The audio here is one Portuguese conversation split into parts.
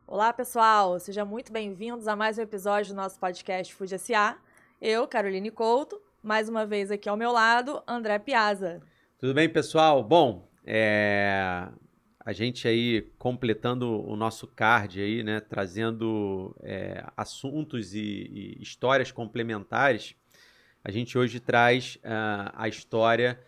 Olá, pessoal! Sejam muito bem-vindos a mais um episódio do nosso podcast Food S.A. Eu, Caroline Couto, mais uma vez aqui ao meu lado, André Piazza. Tudo bem, pessoal? Bom, a gente aí completando o nosso card aí, né, trazendo assuntos e histórias complementares. A gente hoje traz a história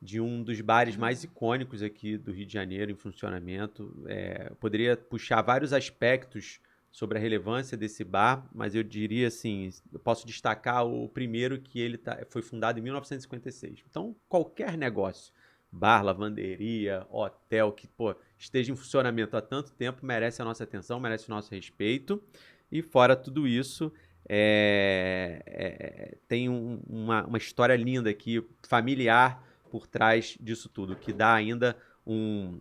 de um dos bares mais icônicos aqui do Rio de Janeiro em funcionamento. Eu poderia puxar vários aspectos sobre a relevância desse bar, mas eu diria assim, eu posso destacar o primeiro que ele foi fundado em 1956. Então, qualquer negócio, bar, lavanderia, hotel, que esteja em funcionamento há tanto tempo, merece a nossa atenção, merece o nosso respeito. E fora tudo isso, tem uma história linda aqui, familiar, por trás disso tudo, que dá ainda um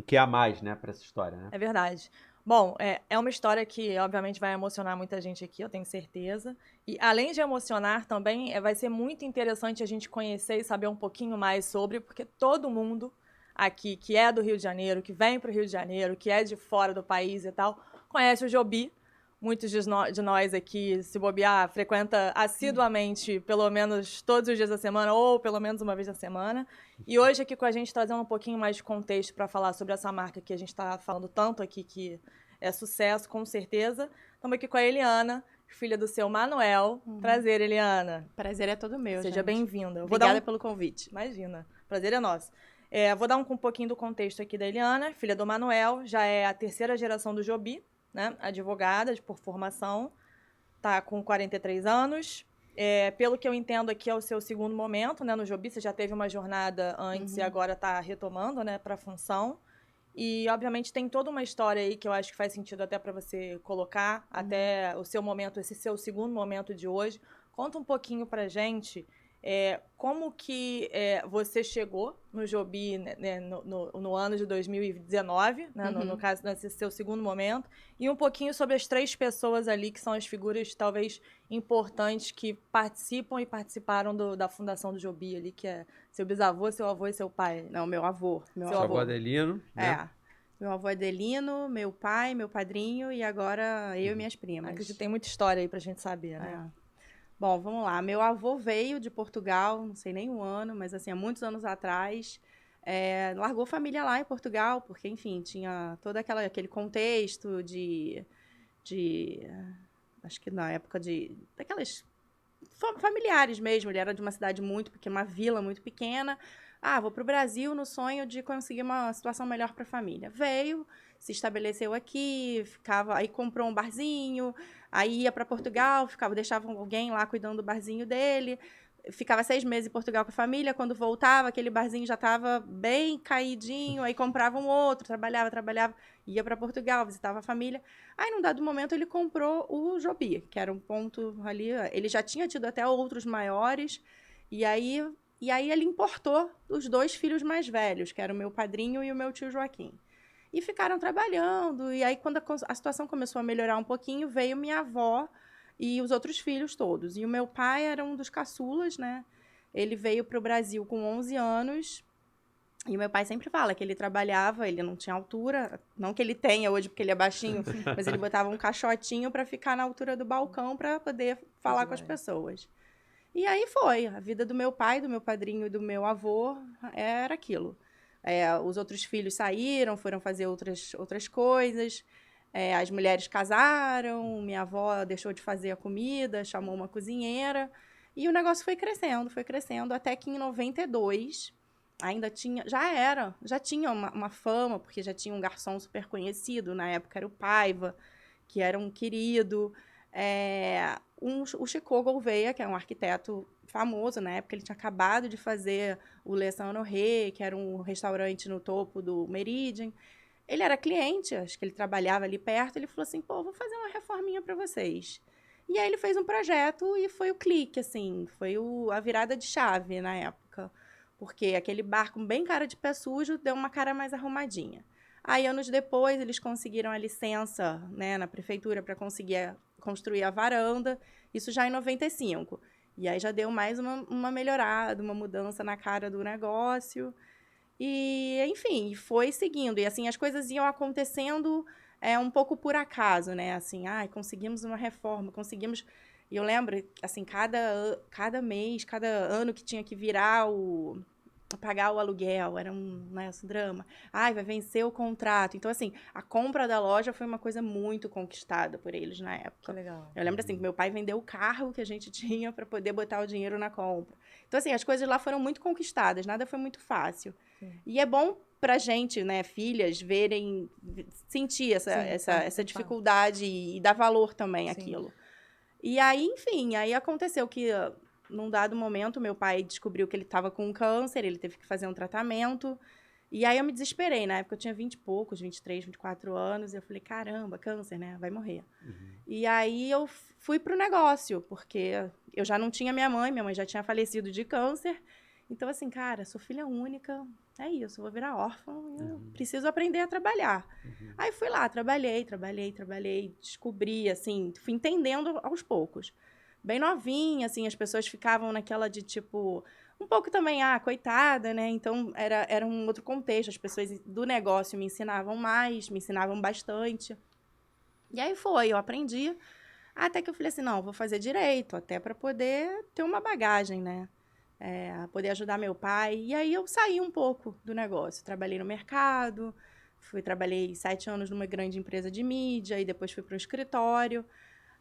que a mais, né, para essa história, né? É verdade. Bom, é uma história que, obviamente, vai emocionar muita gente aqui, eu tenho certeza. E, além de emocionar, também vai ser muito interessante a gente conhecer e saber um pouquinho mais sobre, porque todo mundo aqui que é do Rio de Janeiro, que vem para o Rio de Janeiro, que é de fora do país e tal, conhece o Joby. Muitos de nós aqui, se bobear, frequenta assiduamente, pelo menos todos os dias da semana, ou pelo menos uma vez na semana. E hoje aqui com a gente, trazendo um pouquinho mais de contexto para falar sobre essa marca que a gente está falando tanto aqui, que é sucesso, com certeza. Estamos aqui com a Eliana, filha do seu Manuel. Prazer, Eliana. Prazer é todo meu, Seja gente. bem-vinda. Obrigada pelo convite. Imagina, prazer é nosso. Vou dar um pouquinho do contexto aqui da Eliana, filha do Manuel, já é a terceira geração do Joby, né? Advogada por formação, tá com 43 anos. Pelo que eu entendo aqui, é o seu segundo momento, né, no Joby. Você já teve uma jornada antes e agora está retomando, né, para a função. E, obviamente, tem toda uma história aí que eu acho que faz sentido até para você colocar, até o seu momento, esse seu segundo momento de hoje. Conta um pouquinho pra gente como que você chegou no Joby, né, no ano de 2019, né, no caso, nesse seu segundo momento, e um pouquinho sobre as três pessoas ali que são as figuras talvez importantes que participam e participaram da fundação do Joby ali, que é seu bisavô, seu avô e seu pai. Não, meu avô. Seu avô Adelino, né? Meu avô Adelino, meu pai, meu padrinho e agora eu e minhas primas. Acredito que tem muita história aí pra gente saber, né? Bom, vamos lá. Meu avô veio de Portugal, não sei nem o ano, mas assim, há muitos anos atrás. Largou família lá em Portugal, porque, enfim, tinha todo aquele contexto de acho que na época daquelas familiares mesmo. Ele era de uma cidade muito pequena, uma vila muito pequena. Vou para o Brasil no sonho de conseguir uma situação melhor para a família. Veio, se estabeleceu aqui, aí comprou um barzinho, aí ia para Portugal, deixava alguém lá cuidando do barzinho dele. Ficava 6 meses em Portugal com a família. Quando voltava, aquele barzinho já estava bem caidinho. Aí comprava um outro, trabalhava, ia para Portugal, visitava a família. Aí, num dado momento, ele comprou o Joby, que era um ponto ali. Ele já tinha tido até outros maiores. E aí ele importou os 2 filhos mais velhos, que eram o meu padrinho e o meu tio Joaquim. E ficaram trabalhando. E aí, quando a situação começou a melhorar um pouquinho, veio minha avó e os outros filhos todos. E o meu pai era um dos caçulas, né? Ele veio para o Brasil com 11 anos. E o meu pai sempre fala que ele trabalhava, ele não tinha altura, não que ele tenha hoje porque ele é baixinho, mas ele botava um caixotinho para ficar na altura do balcão para poder falar com as pessoas. E aí foi, a vida do meu pai, do meu padrinho e do meu avô era aquilo. Os outros filhos saíram, foram fazer outras coisas. As mulheres casaram, minha avó deixou de fazer a comida, chamou uma cozinheira. E o negócio foi crescendo, até que em 92 ainda tinha, já tinha uma fama, porque já tinha um garçom super conhecido, na época era o Paiva, que era um querido. O Chico Gouveia, que é um arquiteto famoso, na época ele tinha acabado de fazer o Le Saint-Honoré, que era um restaurante no topo do Meridian. Ele era cliente, acho que ele trabalhava ali perto, ele falou assim, vou fazer uma reforminha para vocês. E aí ele fez um projeto e foi o clique, assim, foi a virada de chave na época. Porque aquele bar com bem cara de pé sujo deu uma cara mais arrumadinha. Aí, anos depois, eles conseguiram a licença, né, na prefeitura para conseguir construir a varanda, isso já em 95. E aí já deu mais uma melhorada, uma mudança na cara do negócio. E, enfim, foi seguindo. E, assim, as coisas iam acontecendo um pouco por acaso, né? Assim, conseguimos uma reforma, conseguimos... E eu lembro, assim, cada mês, cada ano que tinha que virar pagar o aluguel, era esse drama. Vai vencer o contrato. Então, assim, a compra da loja foi uma coisa muito conquistada por eles na época. Legal. Eu lembro, assim, que meu pai vendeu o carro que a gente tinha para poder botar o dinheiro na compra. Então, assim, as coisas lá foram muito conquistadas, nada foi muito fácil. Sim. E é bom pra gente, né, filhas, sentir essa dificuldade e dar valor também àquilo. E aí, enfim, aí aconteceu que, num dado momento, meu pai descobriu que ele estava com um câncer, ele teve que fazer um tratamento. E aí eu me desesperei. Na época eu tinha 20 e poucos, 23, 24 anos. E eu falei, caramba, câncer, né? Vai morrer. E aí eu fui pro negócio, porque eu já não tinha minha mãe já tinha falecido de câncer. Então, assim, cara, sou filha única, é isso, eu vou virar órfã, eu preciso aprender a trabalhar. Aí fui lá, trabalhei, descobri, assim, fui entendendo aos poucos. Bem novinha, assim, as pessoas ficavam naquela de, tipo, um pouco também, coitada, né? Então, era um outro contexto, as pessoas do negócio me ensinavam bastante. E aí eu aprendi, até que eu falei assim, não, vou fazer direito, até para poder ter uma bagagem, né? Poder ajudar meu pai. E aí eu saí um pouco do negócio. Trabalhei no mercado, trabalhei 7 anos numa grande empresa de mídia e depois fui para um escritório.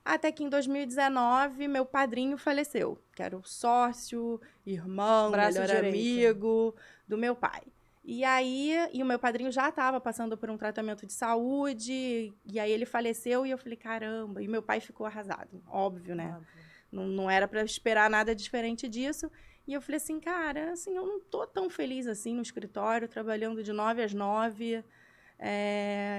Até que em 2019, meu padrinho faleceu, que era o sócio, irmão, Braço melhor direito. amigo do meu pai. E aí, o meu padrinho já estava passando por um tratamento de saúde, e aí ele faleceu e eu falei, caramba, e meu pai ficou arrasado, óbvio, né? Não era para esperar nada diferente disso. E eu falei assim, cara, assim, eu não tô tão feliz assim no escritório, trabalhando de 9 às 9.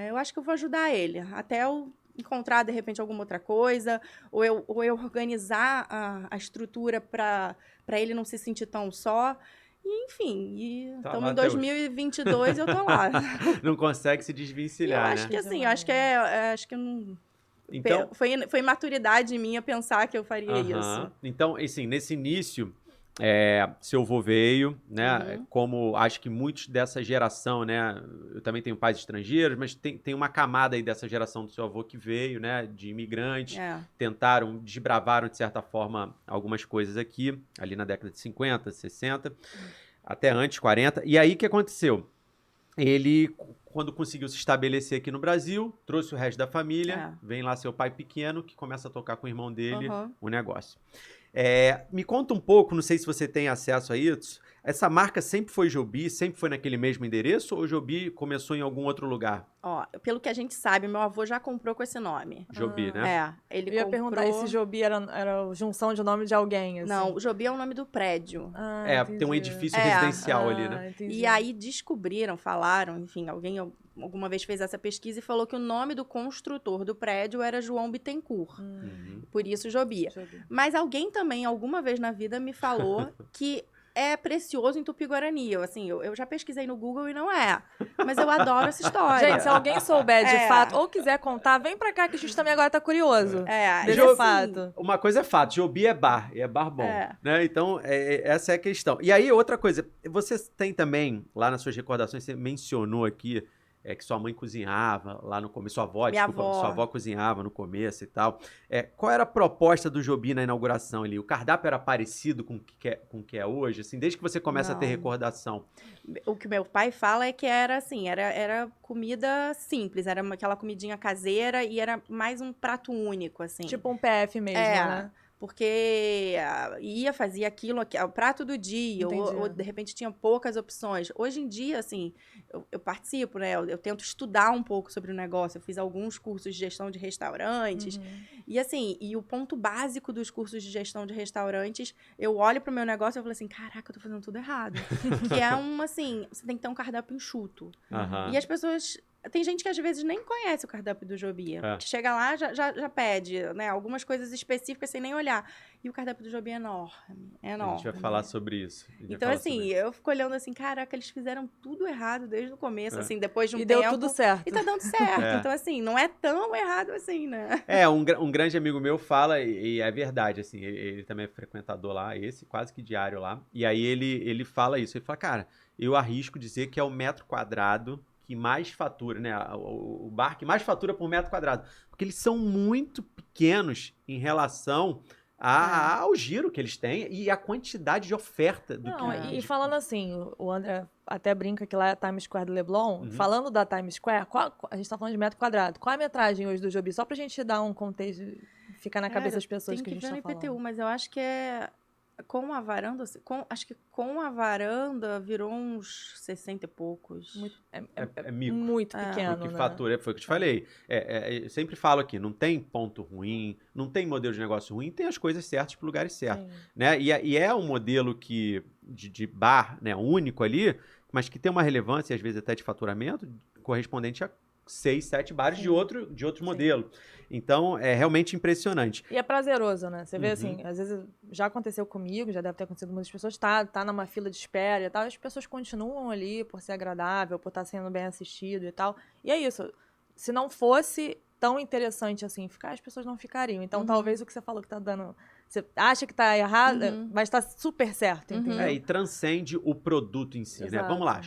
Eu acho que eu vou ajudar ele, até eu encontrar, de repente, alguma outra coisa, ou eu organizar a estrutura para ele não se sentir tão só. E, enfim, estamos em 2022 e eu tô lá. Não consegue se desvencilhar, eu acho que assim, acho que não... Então, foi maturidade minha pensar que eu faria isso. Então, assim, nesse início, seu avô veio, né? Como acho que muitos dessa geração, né? Eu também tenho pais estrangeiros, mas tem uma camada aí dessa geração do seu avô que veio, né? De imigrantes, desbravaram, de certa forma, algumas coisas aqui, ali na década de 50, 60, até antes, 40. E aí, o que aconteceu? Ele, quando conseguiu se estabelecer aqui no Brasil, trouxe o resto da família, vem lá seu pai pequeno, que começa a tocar com o irmão dele o negócio. Me conta um pouco, não sei se você tem acesso a isso, essa marca sempre foi Joby, sempre foi naquele mesmo endereço, ou Joby começou em algum outro lugar? Pelo que a gente sabe, meu avô já comprou com esse nome. Joby, né? Ele Eu ia perguntar, esse Joby era junção de nome de alguém, assim? Não, o Joby é o nome do prédio. Tem um edifício residencial ali, né? Entendi. E aí descobriram, falaram, enfim, alguém alguma vez fez essa pesquisa e falou que o nome do construtor do prédio era João Bittencourt. Por isso Joby. Mas alguém também, alguma vez na vida, me falou que é precioso em Tupi-Guarani. Eu já pesquisei no Google e não é. Mas eu adoro essa história. Gente, se alguém souber de fato ou quiser contar, vem pra cá que a gente também agora tá curioso. Desse fato. Uma coisa é fato, Joby é bar, e é bar bom. Né? Então, essa é a questão. E aí, outra coisa, você tem também, lá nas suas recordações, você mencionou aqui, que sua mãe cozinhava lá no começo, sua avó cozinhava no começo e tal. Qual era a proposta do Joby na inauguração ali? O cardápio era parecido com o que é hoje? Assim, desde que você começa a ter recordação. O que meu pai fala é que era assim, era comida simples, era aquela comidinha caseira e era mais um prato único, assim. Tipo um PF mesmo, né? Porque fazia aquilo, o prato do dia, ou de repente tinha poucas opções. Hoje em dia, assim, eu participo, né? Eu tento estudar um pouco sobre o negócio. Eu fiz alguns cursos de gestão de restaurantes. E assim, o ponto básico dos cursos de gestão de restaurantes, eu olho pro meu negócio e falo assim, caraca, eu tô fazendo tudo errado. Que é assim, você tem que ter um cardápio enxuto. E as pessoas... Tem gente que às vezes nem conhece o cardápio do Joby. Que chega lá, já pede, né, algumas coisas específicas sem nem olhar. E o cardápio do Joby é enorme. A gente vai falar sobre isso. Então, assim, eu fico olhando assim, caraca, eles fizeram tudo errado desde o começo, assim, depois de um tempo. E deu tudo certo. E tá dando certo. Então, assim, não é tão errado assim, né? Um grande amigo meu fala, e é verdade, assim, ele também é frequentador lá, quase que diário lá. E aí ele fala isso. Ele fala, cara, eu arrisco dizer que é o metro quadrado que mais fatura, né? O bar que mais fatura por metro quadrado. Porque eles são muito pequenos em relação ao giro que eles têm e a quantidade de oferta do Não, que... e falando assim, o André até brinca que lá é a Times Square do Leblon. Uhum. Falando da Times Square, a gente tá falando de metro quadrado. Qual é a metragem hoje do Joby? Só pra gente dar um contexto, ficar na cabeça das pessoas que a gente tá ver no IPTU, falando. mas eu acho que com a varanda, acho que com a varanda virou uns 60 e poucos. É mico. Muito pequeno, O que né? fatura, foi o que eu te falei. Eu sempre falo aqui, não tem ponto ruim, não tem modelo de negócio ruim, tem as coisas certas para lugares certos. Né? E é um modelo de bar, né, único ali, mas que tem uma relevância, às vezes até de faturamento, correspondente a 6, 7 bares de outro modelo. Então, é realmente impressionante. E é prazeroso, né? Você vê assim, às vezes já aconteceu comigo, já deve ter acontecido com muitas pessoas, tá numa fila de espera e tal, as pessoas continuam ali por ser agradável, por estar sendo bem assistido e tal. E é isso. Se não fosse tão interessante assim ficar, as pessoas não ficariam. Então, talvez o que você falou que tá dando... Você acha que tá errado, mas tá super certo, entendeu? E transcende o produto em si, né? Vamos lá,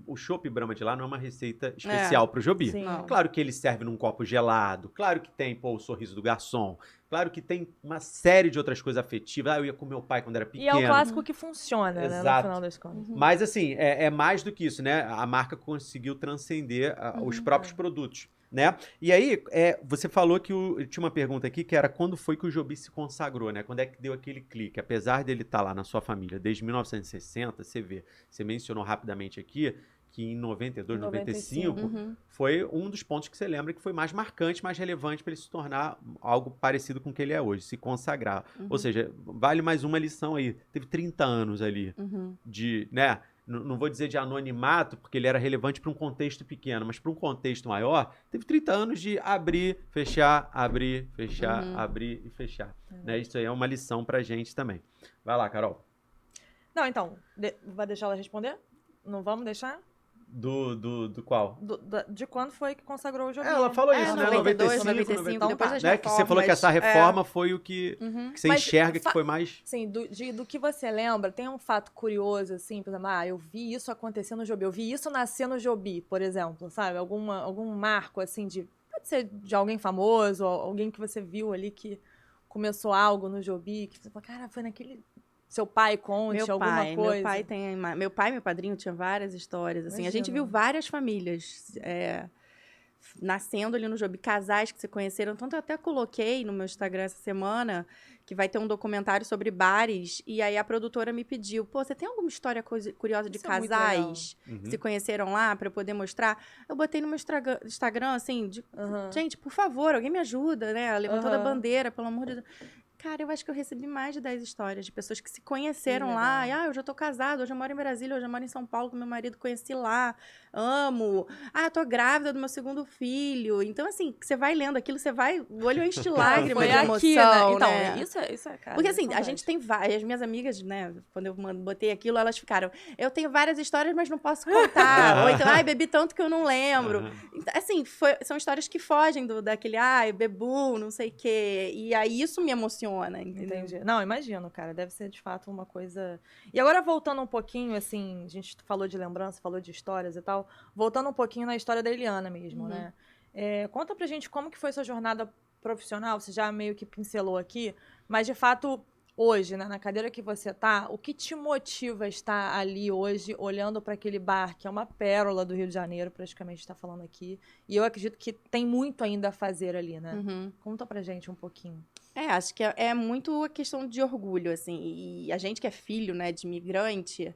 o Chopp Brahma de lá não é uma receita especial pro Joby. Claro que ele serve num copo gelado, claro que tem, o sorriso do garçom, claro que tem uma série de outras coisas afetivas. Eu ia com meu pai quando era pequeno. E é o clássico que funciona, né, no final das contas. Mas assim, é mais do que isso, né? A marca conseguiu transcender os próprios produtos. Né? E aí, você falou que tinha uma pergunta aqui que era quando foi que o Joby se consagrou, né? Quando é que deu aquele clique? Apesar dele estar lá na sua família desde 1960, você mencionou rapidamente aqui que em 92, 95, foi um dos pontos que você lembra que foi mais marcante, mais relevante para ele se tornar algo parecido com o que ele é hoje, se consagrar. Ou seja, vale mais uma lição aí. Teve 30 anos ali de, né? Não vou dizer de anonimato, porque ele era relevante para um contexto pequeno, mas para um contexto maior, teve 30 anos de abrir, fechar, abrir, fechar, abrir e fechar. Né? Isso aí é uma lição pra gente também. Vai lá, Carol. Não, então, vai deixar ela responder? Não vamos deixar? Do qual? De quando foi que consagrou o Joby? Ela falou isso, né? 92, 95, depois a gente né? Que você falou que essa reforma foi o que você enxerga que foi mais... Sim, do que você lembra, tem um fato curioso, assim, por exemplo, eu vi isso acontecer no Joby, eu vi isso nascer no Joby, por exemplo, sabe? Algum marco, assim, pode ser de alguém famoso, ou alguém que você viu ali que começou algo no Joby, que você fala, cara, foi naquele... Seu pai conte alguma coisa. Meu pai e meu padrinho tinham várias histórias, assim. A gente viu várias famílias nascendo ali no Joby, casais que se conheceram. Tanto eu até coloquei no meu Instagram essa semana que vai ter um documentário sobre bares. E aí a produtora me pediu, você tem alguma história curiosa de casais que se conheceram lá para eu poder mostrar? Eu botei no meu Instagram, assim, gente, por favor, alguém me ajuda, né? Levantou a bandeira, pelo amor de Deus. Cara, eu acho que eu recebi mais de 10 histórias de pessoas que se conheceram lá. Eu já tô casada, hoje eu moro em Brasília, hoje eu moro em São Paulo com meu marido, conheci lá, amo. Eu tô grávida do meu segundo filho. Então, assim, você vai lendo aquilo, você vai, o olho enche de lágrimas de emoção, aqui, né? Então, né? Isso é, cara. Porque, assim, a gente tem várias, as minhas amigas, né, quando eu botei aquilo, elas ficaram, eu tenho várias histórias, mas não posso contar. Ou então, bebi tanto que eu não lembro. Então, assim, são histórias que fogem daquele, bebum, não sei o quê. E aí, isso me emociona. Entendeu? Entendi. Não, imagino, cara. Deve ser, de fato, uma coisa... E agora, voltando um pouquinho, assim, a gente falou de lembrança, falou de histórias e tal, voltando um pouquinho na história da Eliana mesmo, né? Conta pra gente como que foi sua jornada profissional, você já meio que pincelou aqui, mas, de fato, hoje, né, na cadeira que você tá, o que te motiva a estar ali hoje, olhando para aquele bar, que é uma pérola do Rio de Janeiro, praticamente está falando aqui, e eu acredito que tem muito ainda a fazer ali, né? Conta pra gente um pouquinho. Acho que é muito a questão de orgulho, assim. E a gente que é filho, né, de imigrante,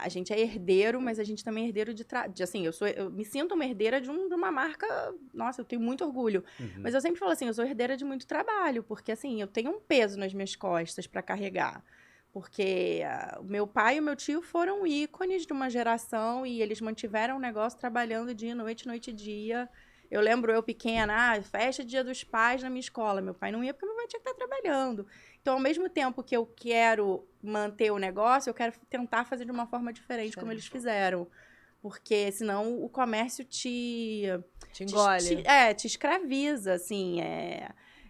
a gente é herdeiro, mas a gente também é herdeiro assim, eu me sinto uma herdeira de uma marca, nossa, eu tenho muito orgulho. Mas eu sempre falo assim, eu sou herdeira de muito trabalho, porque, assim, eu tenho um peso nas minhas costas para carregar. Porque o meu pai e o meu tio foram ícones de uma geração e eles mantiveram o negócio trabalhando dia e noite, noite e dia. Eu lembro eu pequena, festa Dia dos Pais na minha escola. Meu pai não ia porque meu pai tinha que estar trabalhando. Então, ao mesmo tempo que eu quero manter o negócio, eu quero tentar fazer de uma forma diferente, como eles fizeram. Porque senão o comércio te engole. Te escraviza, assim.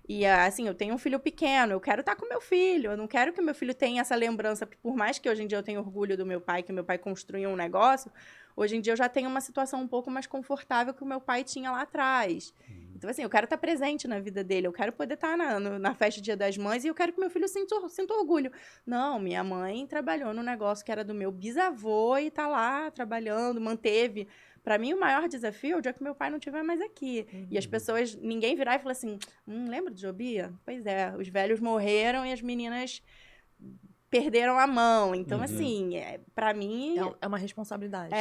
E, assim, eu tenho um filho pequeno, eu quero estar com meu filho, eu não quero que meu filho tenha essa lembrança, por mais que hoje em dia eu tenha orgulho do meu pai, que meu pai construiu um negócio, hoje em dia eu já tenho uma situação um pouco mais confortável que o meu pai tinha lá atrás. Então, assim, eu quero estar presente na vida dele, eu quero poder estar na festa Dia das Mães e eu quero que meu filho sinta orgulho. Não, minha mãe trabalhou no negócio que era do meu bisavô e tá lá trabalhando, manteve. Para mim, o maior desafio é o dia que meu pai não estiver mais aqui. E as pessoas, ninguém virar e falar assim, lembra de Jobia? Pois é, os velhos morreram e as meninas perderam a mão. Então, assim, para mim... É uma responsabilidade.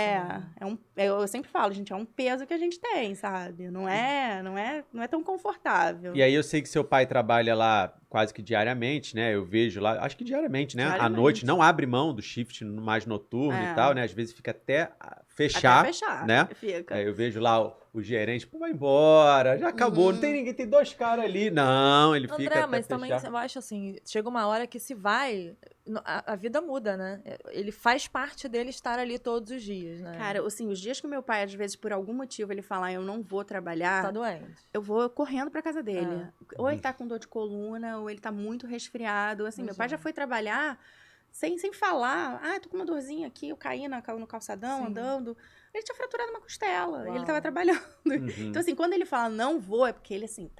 Eu sempre falo, gente, é um peso que a gente tem, sabe? Não é tão confortável. E aí eu sei que seu pai trabalha lá quase que diariamente, né? Eu vejo lá, acho que diariamente, né? À noite, não abre mão do shift mais noturno e tal, né? Às vezes fica até fechar, né? Fica. Eu vejo lá o gerente, pô, vai embora, já acabou, não tem ninguém, tem 2 caras ali. Não, ele André, fica até mas fechar. também eu acho assim, chega uma hora que se vai, a vida muda, né? Ele faz parte dele estar ali todos os dias, né? Cara, assim, os dias que o meu pai, às vezes, por algum motivo, ele falar, eu não vou trabalhar... Tá doente. Eu vou correndo pra casa dele. Ou ele tá com dor de coluna, ou ele tá muito resfriado. Assim, meu pai já foi trabalhar sem falar. Tô com uma dorzinha aqui, eu caí no calçadão, andando. Ele tinha fraturado uma costela. E ele tava trabalhando. Então, assim, quando ele fala não vou, é porque ele, assim,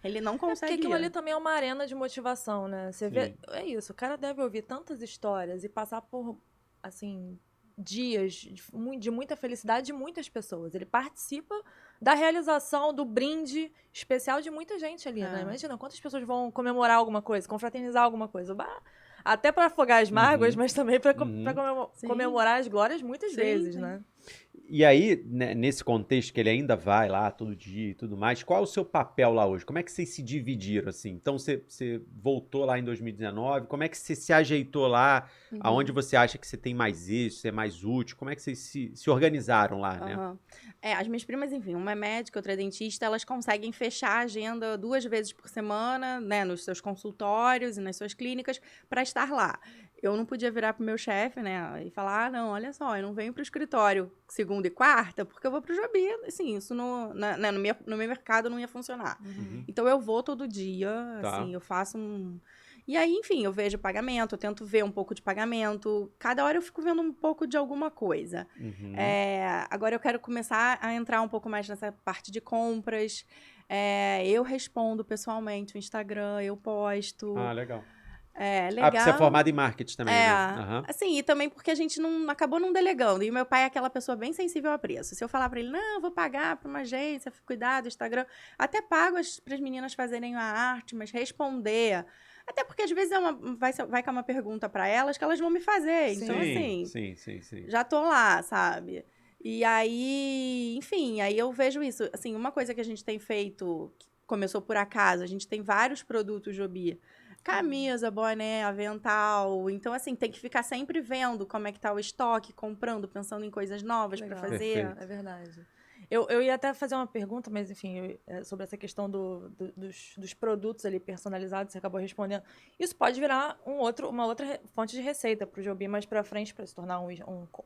ele não consegue. Porque aquilo ali também é uma arena de motivação, né? Você vê. É isso, o cara deve ouvir tantas histórias e passar por, assim, dias de muita felicidade de muitas pessoas. Ele participa da realização do brinde especial de muita gente ali, né? Imagina quantas pessoas vão comemorar alguma coisa, confraternizar alguma coisa. Até para afogar as mágoas, mas também para comemorar as glórias muitas vezes, né? E aí, né, nesse contexto que ele ainda vai lá todo dia e tudo mais, qual é o seu papel lá hoje? Como é que vocês se dividiram, assim? Então, você voltou lá em 2019, como é que você se ajeitou lá? Aonde você acha que você tem mais isso, é mais útil? Como é que vocês se organizaram lá, né? As minhas primas, enfim, uma é médica, outra é dentista, elas conseguem fechar a agenda 2 vezes por semana, né, nos seus consultórios e nas suas clínicas, para estar lá. Eu não podia virar pro meu chefe, né, e falar, não, olha só, eu não venho pro escritório segunda e quarta, porque eu vou pro Jobi. Assim, isso no meu mercado não ia funcionar. Então, eu vou todo dia, assim, eu faço E aí, enfim, eu vejo pagamento, eu tento ver um pouco de pagamento. Cada hora eu fico vendo um pouco de alguma coisa. Agora eu quero começar a entrar um pouco mais nessa parte de compras. Eu respondo pessoalmente o Instagram, eu posto. Legal. Legal. Porque você é formado em marketing também, né? Assim, e também porque a gente acabou não delegando. E o meu pai é aquela pessoa bem sensível a preço. Se eu falar pra ele, não, eu vou pagar pra uma agência, cuidar do Instagram. Até pago pras meninas fazerem a arte, mas responder... Até porque, às vezes, vai cair uma pergunta para elas que elas vão me fazer. Então, assim, já tô lá, sabe? E aí, enfim, aí eu vejo isso. Assim, uma coisa que a gente tem feito, que começou por acaso, a gente tem vários produtos Jobi. Camisa, boné, avental. Então, assim, tem que ficar sempre vendo como é que tá o estoque, comprando, pensando em coisas novas para fazer. Perfeito. É verdade. Eu ia até fazer uma pergunta, mas enfim, sobre essa questão dos produtos ali personalizados, você acabou respondendo. Isso pode virar uma outra fonte de receita para o Jobi mais para frente, para se tornar um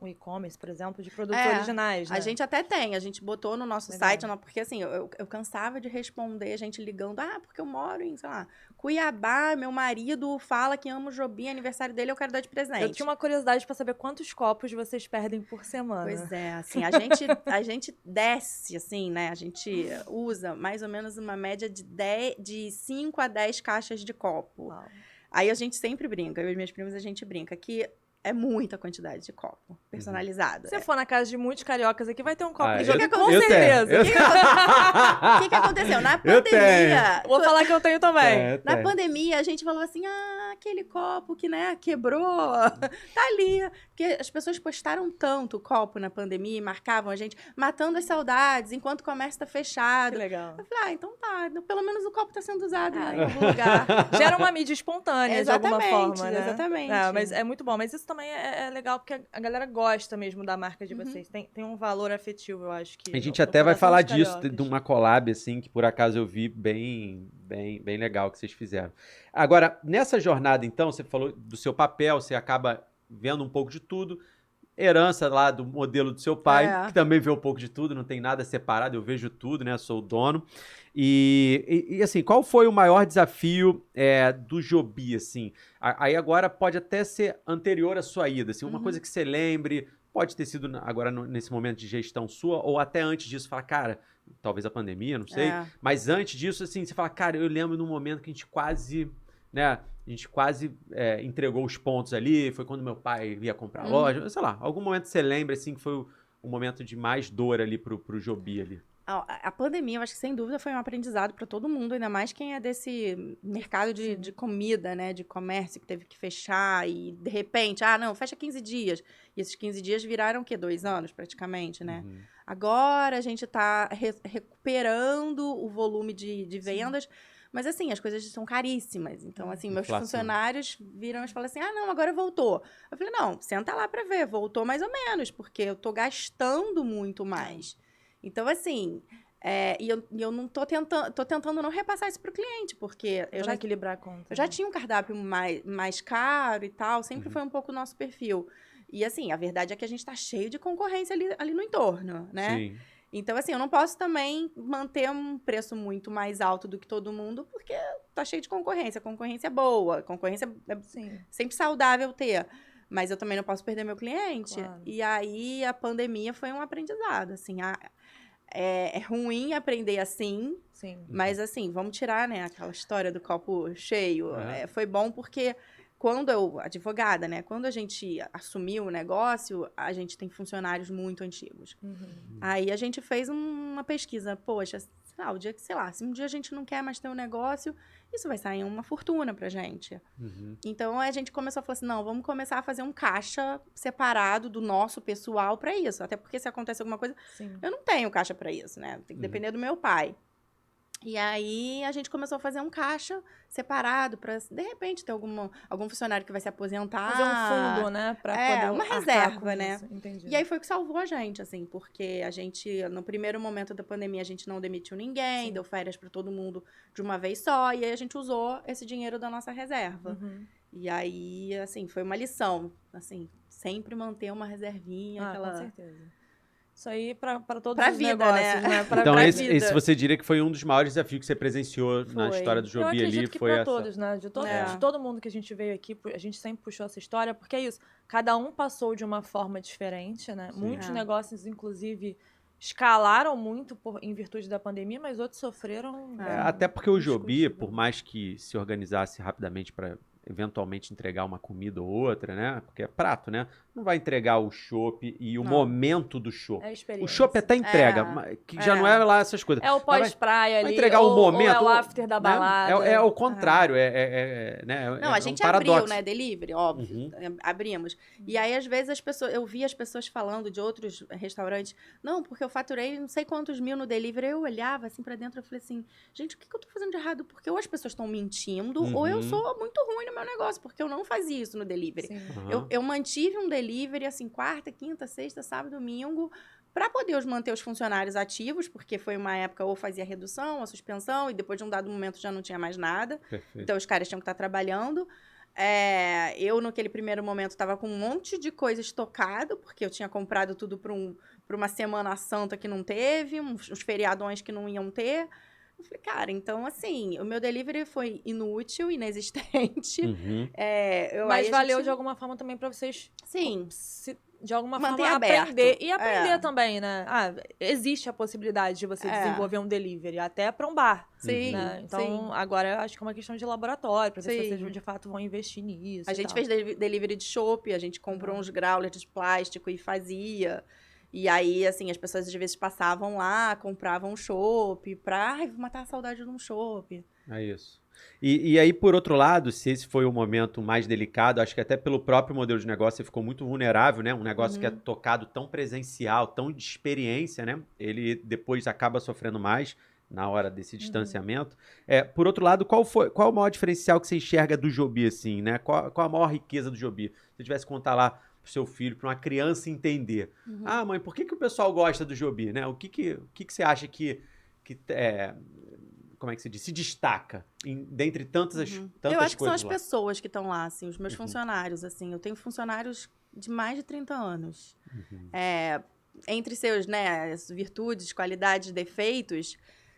e-commerce, por exemplo, de produtos originais, né? A gente até tem, a gente botou no nosso site, porque assim, eu cansava de responder a gente ligando, porque eu moro em, sei lá, Cuiabá, meu marido fala que ama o Jobi, aniversário dele, eu quero dar de presente. Eu tinha uma curiosidade para saber quantos copos vocês perdem por semana. Pois é, assim, a gente desce, assim, né? A gente usa mais ou menos uma média de 5 a 10 caixas de copo. Uau. Aí a gente sempre brinca, eu e minhas primas a gente brinca, que é muita quantidade de copo personalizado. Se você for na casa de muitos cariocas aqui, vai ter um copo de Jobi, com certeza. O que aconteceu? Na pandemia... Vou falar que eu tenho também. Na pandemia, a gente falou assim, aquele copo que, né, quebrou, tá ali. Porque as pessoas postaram tanto o copo na pandemia e marcavam a gente, matando as saudades, enquanto o comércio tá fechado. Que legal. Eu falei, então tá, pelo menos o copo tá sendo usado em algum lugar. Gera uma mídia espontânea, de alguma forma, né? Exatamente. Mas é muito bom. Mas isso também é legal, porque a galera gosta mesmo da marca de vocês. Tem um valor afetivo, eu acho que... A gente até vai falar disso, de uma collab, assim, que por acaso eu vi bem legal que vocês fizeram. Agora, nessa jornada, então, você falou do seu papel, você acaba vendo um pouco de tudo. herança lá do modelo do seu pai, É. que também vê um pouco de tudo, não tem nada separado, eu vejo tudo, né? Sou o dono. E assim, qual foi o maior desafio do Joby, assim? Aí agora pode até ser anterior à sua ida, assim, uma coisa que você lembre, pode ter sido agora nesse momento de gestão sua, ou até antes disso, falar, cara, talvez a pandemia, não sei, mas antes disso, assim, você fala, cara, eu lembro num momento que a gente quase, né, entregou os pontos ali, foi quando meu pai ia comprar a loja, sei lá, algum momento você lembra, assim, que foi o momento de mais dor ali pro Joby ali. A pandemia, eu acho que sem dúvida foi um aprendizado para todo mundo, ainda mais quem é desse mercado de comida, né, de comércio que teve que fechar e de repente, não, fecha 15 dias. E esses 15 dias viraram o quê? 2 anos praticamente, né? Agora a gente está recuperando o volume de vendas, mas assim, as coisas são caríssimas. Então, assim, meus funcionários viram e falaram assim, não, agora voltou. Eu falei, não, senta lá para ver, voltou mais ou menos, porque eu tô gastando muito mais. Então, assim, e eu não tô tentando não repassar isso pro cliente, porque eu já equilibrar a conta. Eu já tinha um cardápio mais caro e tal, sempre foi um pouco o nosso perfil. E, assim, a verdade é que a gente tá cheio de concorrência ali no entorno, né? Sim. Então, assim, eu não posso também manter um preço muito mais alto do que todo mundo, porque tá cheio de concorrência. A concorrência é boa, a concorrência é sempre saudável ter. Mas eu também não posso perder meu cliente. Claro. E aí, a pandemia foi um aprendizado, assim. É ruim aprender assim, mas assim, vamos tirar, né, aquela história do copo cheio. Foi bom porque advogada, né, quando a gente assumiu o negócio, a gente tem funcionários muito antigos. Aí a gente fez uma pesquisa, poxa, o dia que, sei lá, se um dia a gente não quer mais ter um negócio, isso vai sair uma fortuna pra gente. Então, a gente começou a falar assim, não, vamos começar a fazer um caixa separado do nosso pessoal pra isso. Até porque se acontece alguma coisa, eu não tenho caixa pra isso, né? Tem que depender do meu pai. E aí, a gente começou a fazer um caixa separado para, de repente, ter algum funcionário que vai se aposentar. Fazer um fundo, né? Pra poder uma reserva, né? Entendi. E aí foi o que salvou a gente, assim, porque a gente, no primeiro momento da pandemia, a gente não demitiu ninguém, deu férias para todo mundo de uma vez só, e aí a gente usou esse dinheiro da nossa reserva. E aí, assim, foi uma lição, assim, sempre manter uma reservinha, com certeza. Isso aí para todos pra os vida, negócios, né? Então, esse você diria que foi um dos maiores desafios que você presenciou na história do Joby ali. Eu acredito que foi para todos, né? De todo mundo que a gente veio aqui, a gente sempre puxou essa história, porque é isso. Cada um passou de uma forma diferente, né? Muitos negócios, inclusive, escalaram muito em virtude da pandemia, mas outros sofreram. Até porque o Joby, por mais que se organizasse rapidamente para eventualmente entregar uma comida ou outra, né? Porque é prato, né? Não vai entregar o chopp e o momento do chopp. O chopp até entrega, que já não é lá essas coisas. É o pós-praia ali, vai entregar o momento, ou é o after da balada. Né? É o contrário, né? Não, a gente abriu, né? Delivery, óbvio. Abrimos. E aí, às vezes, eu vi as pessoas falando de outros restaurantes. Não, porque eu faturei não sei quantos mil no delivery. Eu olhava assim pra dentro e falei assim, gente, o que eu tô fazendo de errado? Porque ou as pessoas estão mentindo, ou eu sou muito ruim no meu negócio, porque eu não fazia isso no delivery. Eu mantive um delivery, assim, quarta, quinta, sexta, sábado, domingo, para poder manter os funcionários ativos, porque foi uma época ou fazia redução, ou suspensão, e depois de um dado momento já não tinha mais nada. Perfeito. Então, os caras tinham que estar trabalhando. Eu, naquele primeiro momento, estava com um monte de coisa estocado, porque eu tinha comprado tudo para uma Semana Santa que não teve, uns feriadões que não iam ter. Eu falei, cara, então, assim, o meu delivery foi inútil, inexistente. Mas valeu de alguma forma também para vocês... Sim. De alguma manter forma aberto. Aprender. E aprender também, né? Existe a possibilidade de você desenvolver um delivery, até para um bar. Sim, né? Então, agora eu acho que é uma questão de laboratório, para ver se vocês de fato vão investir nisso. A gente fez delivery de chopp, a gente comprou uns growlers de plástico e fazia. E aí, assim, as pessoas às vezes passavam lá, compravam um chopp pra matar a saudade de um chopp. É isso. E aí, por outro lado, se esse foi o momento mais delicado, acho que até pelo próprio modelo de negócio você ficou muito vulnerável, né? Um negócio que é tocado tão presencial, tão de experiência, né? Ele depois acaba sofrendo mais na hora desse distanciamento. Por outro lado, qual o maior diferencial que você enxerga do Joby, assim, né? Qual a maior riqueza do Joby? Se você tivesse que contar lá pro seu filho, para uma criança entender. Mãe, por que o pessoal gosta do Joby, né? O que você acha que como é que se diz? Se destaca dentre tantas coisas. Eu acho que são as lá. pessoas que estão lá, assim, os meus funcionários, assim. Eu tenho funcionários de mais de 30 anos. Uhum. Entre seus, né, virtudes, qualidades, defeitos,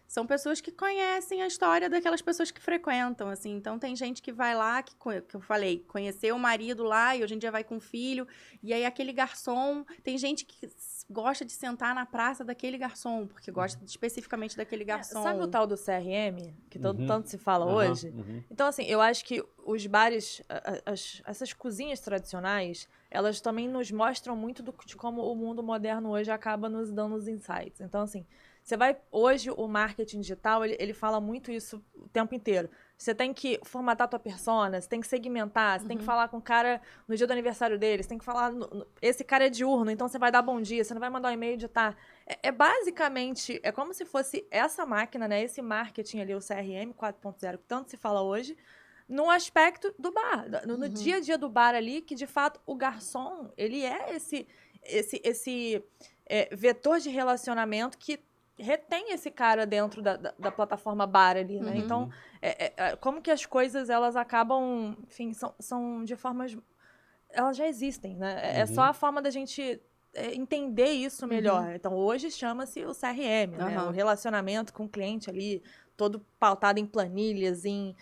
são pessoas que conhecem a história daquelas pessoas que frequentam, assim. Então, tem gente que vai lá, que eu falei, conheceu o marido lá e hoje em dia vai com o filho. E aí, aquele garçom... Tem gente que gosta de sentar na praça daquele garçom, porque gosta especificamente daquele garçom. Sabe o tal do CRM, que tanto se fala Uhum. hoje? Uhum. Então, assim, eu acho que os bares, essas cozinhas tradicionais, elas também nos mostram muito de como o mundo moderno hoje acaba nos dando os insights. Então, assim, você vai... Hoje, o marketing digital, ele fala muito isso o tempo inteiro. Você tem que formatar a tua persona, você tem que segmentar, você tem que falar com o cara no dia do aniversário dele, você tem que falar... esse cara é diurno, então você vai dar bom dia, você não vai mandar um e-mail de tarde. Basicamente, é como se fosse essa máquina, né? Esse marketing ali, o CRM 4.0, que tanto se fala hoje, no aspecto do bar, no dia a dia do bar ali, que de fato o garçom, ele é esse vetor de relacionamento que retém esse cara dentro da plataforma bar ali, né? Então, como que as coisas, elas acabam, enfim, são de formas... Elas já existem, né? É só a forma da gente entender isso melhor. Então, hoje chama-se o CRM, né? O relacionamento com o cliente ali, todo pautado em planilhas, em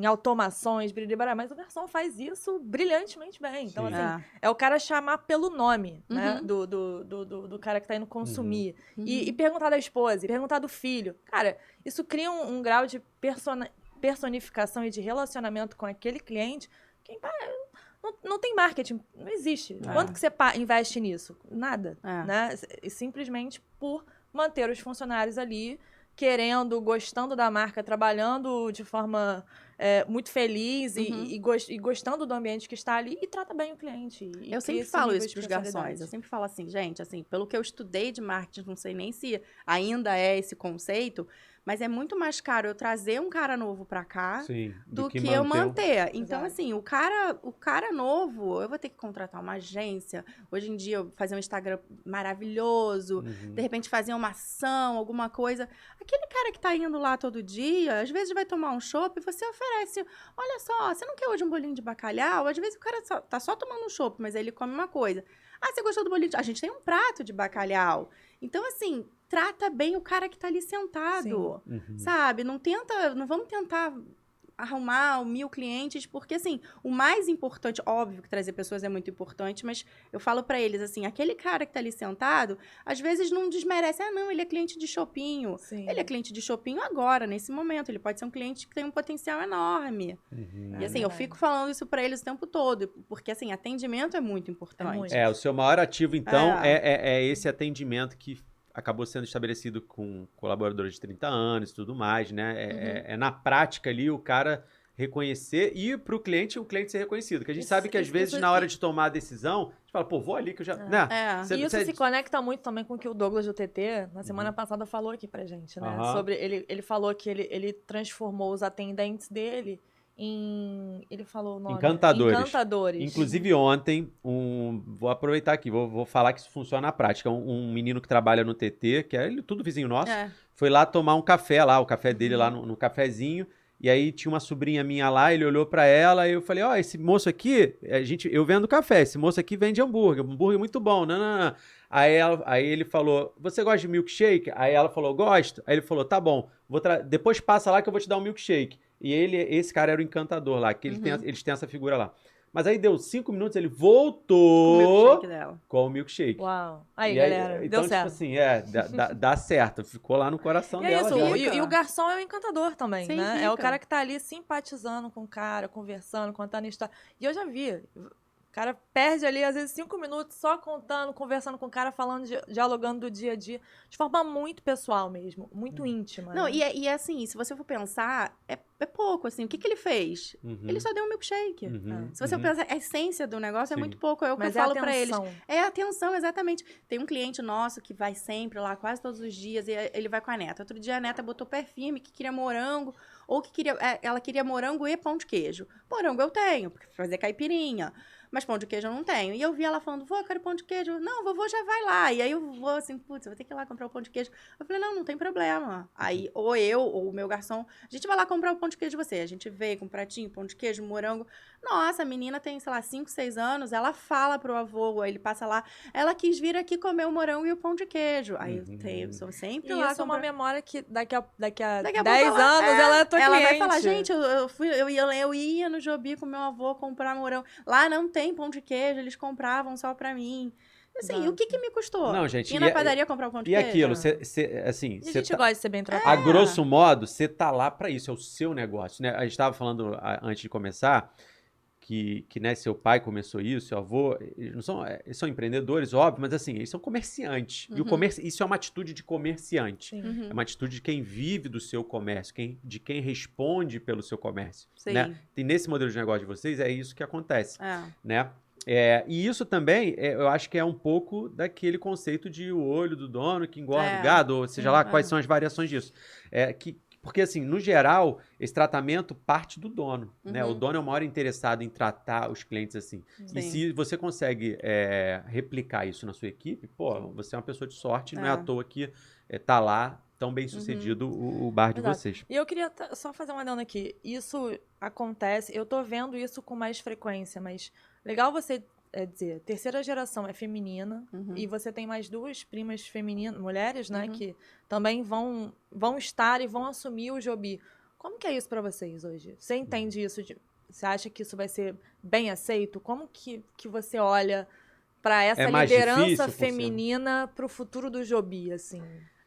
automações, mas o garçom faz isso brilhantemente bem. Então, assim, é o cara chamar pelo nome, né? Do cara que tá indo consumir. E perguntar da esposa, e perguntar do filho. Cara, isso cria um grau de personificação e de relacionamento com aquele cliente que não tem marketing, não existe. Quanto que você investe nisso? Nada, né? E simplesmente por manter os funcionários ali querendo, gostando da marca, trabalhando de forma muito feliz e gostando do ambiente que está ali e trata bem o cliente. Eu sempre falo isso para os garçons. Eu sempre falo assim, gente, assim, pelo que eu estudei de marketing, não sei nem se ainda é esse conceito, mas é muito mais caro eu trazer um cara novo para cá do que eu manter. Então, assim, o cara novo, eu vou ter que contratar uma agência. Hoje em dia, fazer um Instagram maravilhoso, de repente fazer uma ação, alguma coisa. Aquele cara que tá indo lá todo dia, às vezes vai tomar um chopp e você oferece, olha só, você não quer hoje um bolinho de bacalhau? Às vezes o cara tá só tomando um chopp, mas aí ele come uma coisa. Ah, você gostou do bolinho? A gente tem um prato de bacalhau. Então, assim, trata bem o cara que tá ali sentado, sabe? Não vamos tentar arrumar 1000 clientes, porque, assim, o mais importante, óbvio que trazer pessoas é muito importante, mas eu falo pra eles, assim, aquele cara que tá ali sentado, às vezes não desmerece, não, ele é cliente de shopping. Ele é cliente de shopping agora, nesse momento, ele pode ser um cliente que tem um potencial enorme. E, assim, eu fico falando isso pra eles o tempo todo, porque, assim, atendimento é muito importante. O seu maior ativo, então, é esse atendimento que acabou sendo estabelecido com colaboradores de 30 anos e tudo mais, né? É na prática ali o cara reconhecer e para o cliente ser reconhecido. Que a gente sabe que às vezes na hora de tomar a decisão, a gente fala, pô, vou ali que eu já... Né? E isso se conecta muito também com o que o Douglas do TT, na semana passada, falou aqui pra gente, né? Sobre, ele falou que ele transformou os atendentes dele ele falou o nome. Encantadores. Inclusive ontem, vou aproveitar aqui, vou falar que isso funciona na prática. Um menino que trabalha no TT, que é tudo vizinho nosso, foi lá tomar um café lá, o café dele lá no cafezinho, e aí tinha uma sobrinha minha lá, ele olhou pra ela, e eu falei, esse moço aqui, eu vendo café, esse moço aqui vende hambúrguer muito bom, não. Aí ele falou, você gosta de milkshake? Aí ela falou, gosto. Aí ele falou, tá bom, depois passa lá que eu vou te dar um milkshake. E esse cara era o encantador lá, que eles têm essa figura lá. Mas aí deu 5 minutos, ele voltou com o milkshake. Uau. Aí, galera, então, deu certo. Tipo assim, dá certo. Ficou lá no coração dela. E o garçom é o encantador também, né? Fica. É o cara que tá ali simpatizando com o cara, conversando, contando história. E eu já vi... O cara perde ali, às vezes, 5 minutos só contando, conversando com o cara, falando, dialogando do dia a dia, de forma muito pessoal mesmo, muito íntima. Não, né? e assim, se você for pensar, é pouco, assim. O que ele fez? Ele só deu um milkshake. Se você pensar, a essência do negócio é muito pouco. É o que eu falo pra eles. É atenção, exatamente. Tem um cliente nosso que vai sempre lá, quase todos os dias, e ele vai com a neta. Outro dia a neta botou pé firme, que queria morango, ou que ela queria morango e pão de queijo. Morango eu tenho, porque fazer caipirinha. mas pão de queijo eu não tenho. E eu vi ela falando, vô, eu quero pão de queijo. Não, vovô já vai lá. E aí eu vou assim, putz, eu vou ter que ir lá comprar o pão de queijo. Eu falei, não tem problema. Aí, ou eu, ou o meu garçom, a gente vai lá comprar o pão de queijo de você. A gente veio com um pratinho, pão de queijo, morango. Nossa, a menina tem, sei lá, 5, 6 anos, ela fala pro avô, ele passa lá, ela quis vir aqui comer o morango e o pão de queijo. Aí eu sou sempre lá. Isso é uma memória que daqui a Daqui 10 pouco anos ela é tua ela cliente. vai falar, gente, eu ia no Jobi com meu avô comprar morango. Lá não tem pão de queijo, eles compravam só pra mim. Assim, Exato. o que me custou? Não, gente, Ir na padaria comprar o pão de E queijo? aquilo, assim, E a gente gosta de ser bem a tratado. grosso modo, você tá lá pra isso, é o seu negócio, né? A gente tava falando antes de começar que né, seu pai começou isso, seu avô, eles são empreendedores, óbvio, mas assim, eles são comerciantes. E isso é uma atitude de comerciante. Sim. É uma atitude de quem vive do seu comércio, de quem responde pelo seu comércio. Sim. Né? E nesse modelo de negócio de vocês, é isso que acontece. É. Né? E isso também, eu acho que é um pouco daquele conceito de o olho do dono que engorda o gado, ou seja lá, quais são as variações disso. Porque, assim, no geral, esse tratamento parte do dono, né? O dono é o maior interessado em tratar os clientes assim. Sim. E se você consegue replicar isso na sua equipe, pô, você é uma pessoa de sorte, não é à toa que tá lá tão bem sucedido o bar de Exato. vocês. E eu queria só fazer um adendo aqui. Isso acontece, eu tô vendo isso com mais frequência, mas legal você dizer, terceira geração é feminina e você tem mais 2 primas femininas, mulheres, né, que também vão estar e vão assumir o Jobi. Como que é isso pra vocês hoje? Você entende isso? Você acha que isso vai ser bem aceito? Como que você olha pra essa mais liderança difícil, feminina pro futuro do Jobi, assim?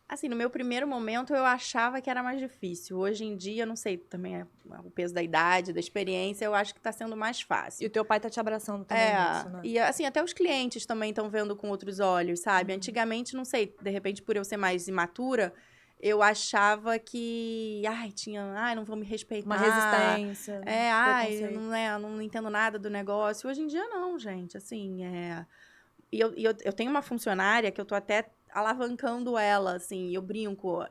Assim, no meu primeiro momento, eu achava que era mais difícil. Hoje em dia, eu não sei, também é o peso da idade, da experiência, eu acho que tá sendo mais fácil. E o teu pai tá te abraçando também nisso, né? E assim, até os clientes também estão vendo com outros olhos, sabe? Antigamente, não sei, de repente, por eu ser mais imatura, eu achava que, não vão me respeitar. Uma resistência. Eu não entendo nada do negócio. Hoje em dia, não, gente, assim, E eu tenho uma funcionária que eu tô até alavancando ela, assim, eu brinco.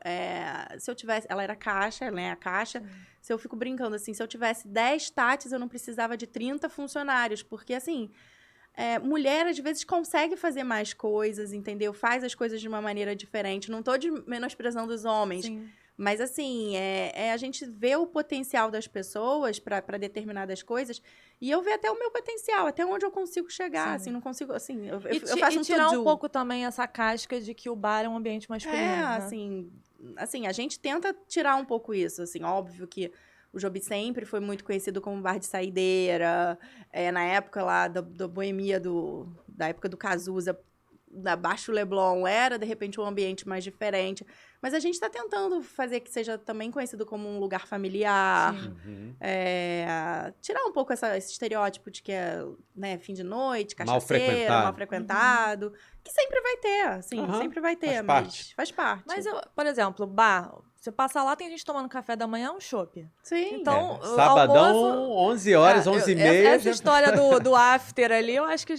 Se eu tivesse... Ela era caixa, ela é a caixa. Se eu fico brincando, assim, se eu tivesse 10 tates, eu não precisava de 30 funcionários. Porque, assim, mulher, às vezes, consegue fazer mais coisas, entendeu? Faz as coisas de uma maneira diferente. Não tô menosprezando os homens. Sim. Mas, assim, a gente vê o potencial das pessoas para determinadas coisas e eu vejo até o meu potencial, até onde eu consigo chegar, Sim. assim, não consigo, assim, eu E faço um tirar to-do. um pouco também essa casca de que o bar é um ambiente masculino, né? assim, a gente tenta tirar um pouco isso, assim, óbvio que o Jobi sempre foi muito conhecido como bar de saideira, na época lá da boemia, da época do Cazuza, da Baixo Leblon, era, de repente, um ambiente mais diferente. Mas a gente está tentando fazer que seja também conhecido como um lugar familiar. Tirar um pouco esse estereótipo de que é fim de noite, cachaceiro, mal frequentado. Que sempre vai ter, assim, sempre vai ter. Faz parte. Mas, por exemplo, bar, você passa lá, tem gente tomando café da manhã, um chopp. Sim. Então, sabadão, almoço, 11 horas, 11h30. Essa história do after ali, eu acho que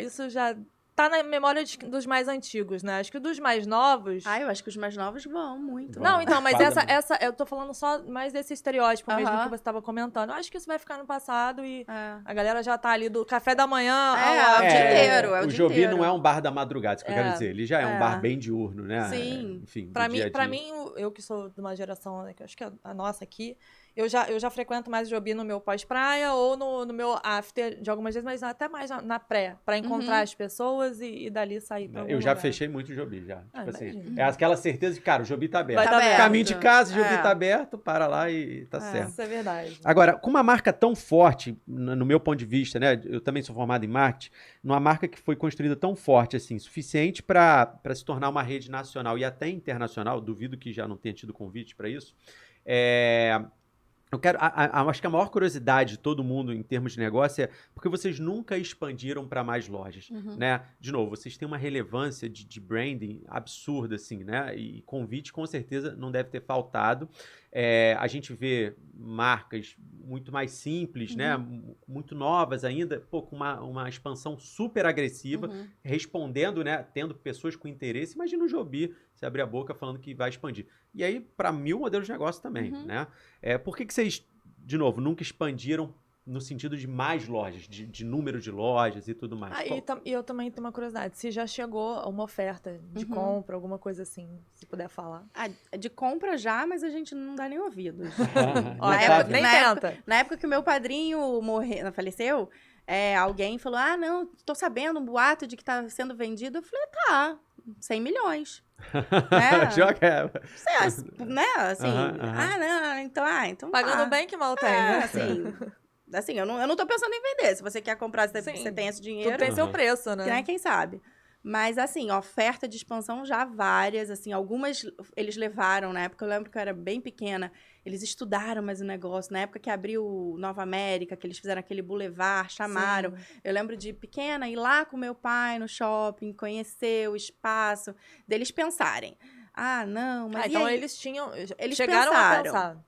isso já tá na memória dos mais antigos, né? Acho que dos mais novos... eu acho que os mais novos vão muito. Não, então, mas essa eu tô falando só mais desse estereótipo mesmo que você tava comentando. Eu acho que isso vai ficar no passado e a galera já tá ali do café da manhã o dia inteiro. O Jobi não é um bar da madrugada, isso que eu quero dizer. Ele já é um bar bem diurno, né? Sim. Enfim, pra mim, eu que sou de uma geração, né, que acho que é a nossa aqui, eu já frequento mais o Jobi no meu pós-praia ou no meu after de algumas vezes, mas até mais na pré, pra encontrar as pessoas e dali sair pra algum Eu já lugar. fechei muito o Jobi, já. Tipo assim, é aquela certeza de, cara, o Jobi tá aberto. Vai tá aberto. Caminho de casa, o Jobi tá aberto, para lá e tá certo. Isso é verdade. Agora, com uma marca tão forte, no meu ponto de vista, né? Eu também sou formado em marketing, numa marca que foi construída tão forte, assim, suficiente para se tornar uma rede nacional e até internacional, duvido que já não tenha tido convite para isso, eu quero, acho que a maior curiosidade de todo mundo em termos de negócio é porque vocês nunca expandiram para mais lojas, né? De novo, vocês têm uma relevância de branding absurda, assim, né? E convite com certeza não deve ter faltado. A gente vê marcas muito mais simples, né? Muito novas ainda, com uma expansão super agressiva, respondendo, né? Tendo pessoas com interesse. Imagina o Jobi se abrir a boca falando que vai expandir. E aí, para 1000 modelos de negócio também, né? Por que vocês, de novo, nunca expandiram no sentido de mais lojas, de número de lojas e tudo mais. E eu também tenho uma curiosidade. Se já chegou uma oferta de compra, alguma coisa assim, se puder falar. De compra já, mas a gente não dá nem ouvidos. Nem tenta. Na época que o meu padrinho faleceu, alguém falou, não, tô sabendo um boato de que tá sendo vendido. Eu falei, tá, 100 milhões. Joga. Né? Assim, não, então pagando bem que mal tem, né? Assim, eu não tô pensando em vender. Se você quer comprar, você tem esse dinheiro. Tudo tem seu preço, né? Quem sabe? Mas, assim, oferta de expansão já várias, assim, algumas eles levaram na época, eu lembro que eu era bem pequena, eles estudaram mais o negócio, na época que abriu Nova América, que eles fizeram aquele boulevard, chamaram, eu lembro de pequena ir lá com meu pai no shopping, conhecer o espaço, deles pensarem, não, mas então aí? eles Eles chegaram pensaram. a pensar.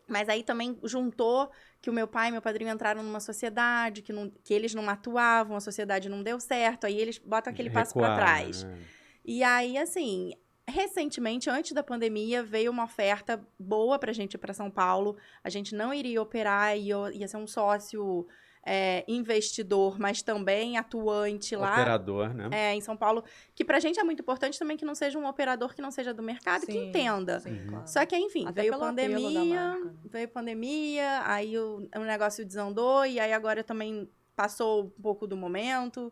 Mas aí também juntou que o meu pai e meu padrinho entraram numa sociedade que eles não atuavam, a sociedade não deu certo, aí eles botam aquele passo para trás. Né? E aí, assim, recentemente, antes da pandemia, veio uma oferta boa pra gente ir pra São Paulo. A gente não iria operar, ia ser um sócio investidor, mas também atuante lá. Operador, né? Em São Paulo, que pra gente é muito importante também que não seja um operador que não seja do mercado, que entenda. Claro. Só que, enfim, Até veio pandemia, aí o negócio desandou, e aí agora também passou um pouco do momento.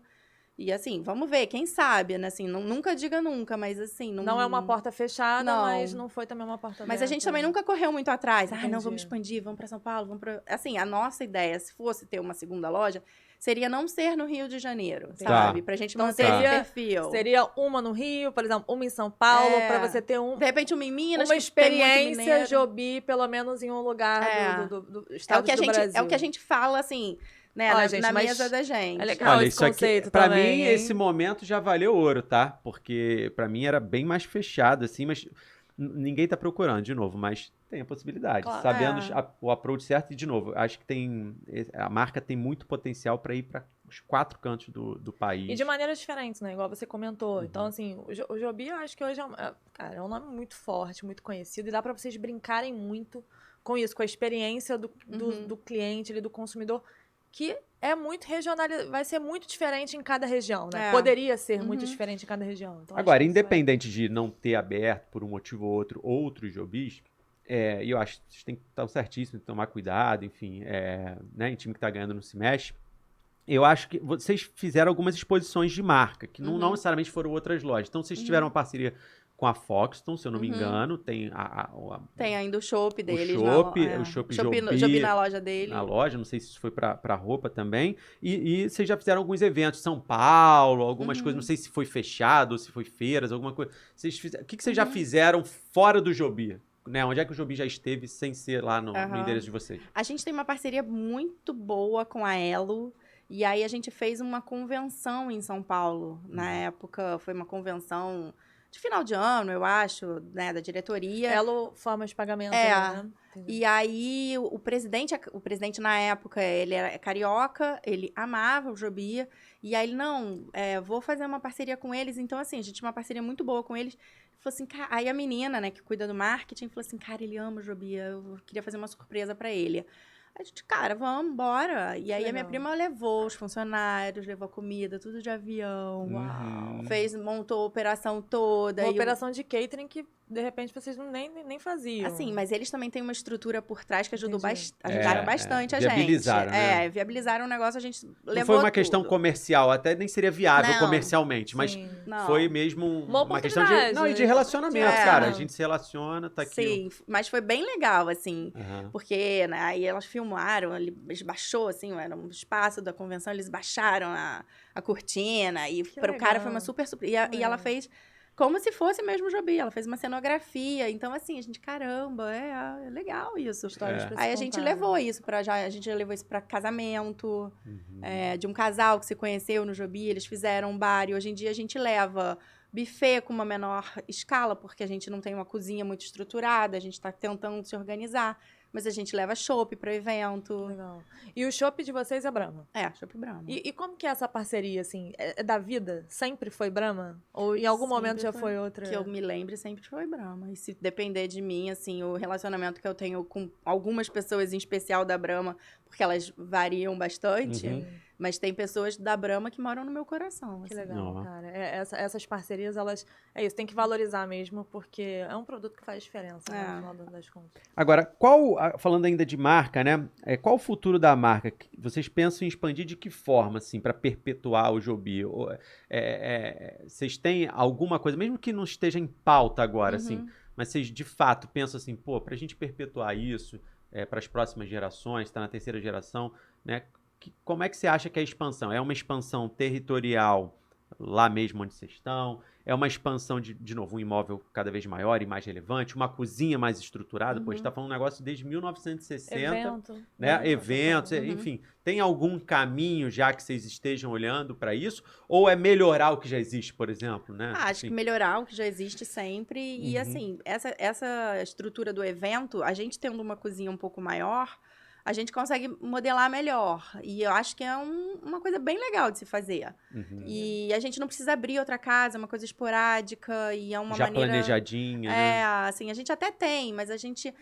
E assim, vamos ver, quem sabe, né? Assim, nunca diga nunca, mas assim... Não é uma porta fechada, mas não foi também uma porta aberta. Mas a gente também nunca correu muito atrás. Não, vamos expandir, vamos pra São Paulo, vamos pra... Assim, a nossa ideia, se fosse ter uma segunda loja, seria não ser no Rio de Janeiro, sabe? Pra gente manter esse perfil. Seria uma no Rio, por exemplo, uma em São Paulo, pra você ter de repente uma em Minas, uma experiência Joby, pelo menos em um lugar do estado do Brasil. É o que a gente fala, assim... Né, na mesa da gente. É legal. Olha, esse conceito pra também, mim, esse momento já valeu ouro, tá? Porque pra mim era bem mais fechado, assim, mas ninguém tá procurando, de novo, mas tem a possibilidade. Claro, sabendo o approach certo, e de novo, acho que a marca tem muito potencial pra ir para os 4 cantos do país. E de maneiras diferentes, né? Igual você comentou. Então, assim, o Joby, eu acho que hoje é um nome muito forte, muito conhecido, e dá pra vocês brincarem muito com isso, com a experiência do cliente, do consumidor, que é muito regional, vai ser muito diferente em cada região, né? Poderia ser muito diferente em cada região. Então, agora, independente de não ter aberto por um motivo ou outro outros Jobis, e eu acho que vocês têm que estar certíssimo, tomar cuidado, enfim, né? Em time que está ganhando não se mexe. Eu acho que vocês fizeram algumas exposições de marca, que não necessariamente foram outras lojas. Então, vocês tiveram uma parceria com a Foxton, se eu não me engano, tem tem ainda o Chopp deles. O Chopp Joby na loja dele. Na loja, não sei se isso foi pra roupa também. E vocês já fizeram alguns eventos, São Paulo, algumas coisas, não sei se foi fechado ou se foi feiras, alguma coisa. O que vocês já fizeram fora do Joby? Né? Onde é que o Joby já esteve sem ser lá no endereço de vocês? A gente tem uma parceria muito boa com a Elo. E aí a gente fez uma convenção em São Paulo. Na época, foi uma convenção de final de ano, eu acho, né, da diretoria. Elo forma de pagamento, né? E aí o presidente na época, ele era carioca, ele amava o Joby, e aí ele, vou fazer uma parceria com eles. Então, assim, a gente tinha uma parceria muito boa com eles. Falou assim, aí a menina, né, que cuida do marketing, falou assim, cara, ele ama o Joby, eu queria fazer uma surpresa pra ele. A gente, cara, vamos, bora. E aí a minha prima levou os funcionários, levou comida, tudo de avião. Montou a operação toda. Uma operação de catering que, de repente, vocês nem faziam. Assim, mas eles também têm uma estrutura por trás que ajudaram bastante a gente. Viabilizaram, né? Viabilizaram o negócio, a gente levou não foi uma questão comercial, até nem seria viável comercialmente, mas foi mesmo uma questão de relacionamento, cara. A gente se relaciona, tá aqui. Sim, mas foi bem legal, assim, porque, né, aí elas filmaram, eles baixou, assim, era um espaço da convenção, eles baixaram a cortina, e para o cara foi uma super surpresa. E ela fez como se fosse mesmo o Joby, ela fez uma cenografia, então assim, a gente, caramba, é legal isso. Aí a gente levou isso a gente levou isso para casamento, de um casal que se conheceu no Joby, eles fizeram um bar, e hoje em dia a gente leva buffet com uma menor escala, porque a gente não tem uma cozinha muito estruturada, a gente está tentando se organizar. Mas a gente leva chopp para evento. Legal. E o chopp de vocês é Brahma? Chopp Brahma. E como que é essa parceria, assim? É da vida? Sempre foi Brahma? Ou em algum momento já foi outra? Que eu me lembre, sempre foi Brahma. E se depender de mim, assim, o relacionamento que eu tenho com algumas pessoas, em especial da Brahma, porque elas variam bastante, mas tem pessoas da Brahma que moram no meu coração. Que assim. legal, cara. Essas parcerias, elas... É isso, tem que valorizar mesmo, porque é um produto que faz diferença, né, no final das contas. Agora, falando ainda de marca, né? Qual o futuro da marca? Vocês pensam em expandir de que forma, assim, para perpetuar o Joby? Vocês têm alguma coisa, mesmo que não esteja em pauta agora, assim, mas vocês de fato pensam assim, pô, para a gente perpetuar isso para as próximas gerações, está na terceira geração, né? Como é que você acha que é a expansão? É uma expansão territorial lá mesmo onde vocês estão? É uma expansão de novo, um imóvel cada vez maior e mais relevante? Uma cozinha mais estruturada? Pô, a gente tá falando um negócio desde 1960. Evento. Né? Eventos, enfim. Tem algum caminho já que vocês estejam olhando para isso? Ou é melhorar o que já existe, por exemplo? Né? Acho que melhorar o que já existe sempre. E assim, essa estrutura do evento, a gente tendo uma cozinha um pouco maior, a gente consegue modelar melhor. E eu acho que é uma coisa bem legal de se fazer. E a gente não precisa abrir outra casa, é uma coisa esporádica e é uma já maneira... planejadinha, né? assim, a gente até tem, mas a gente...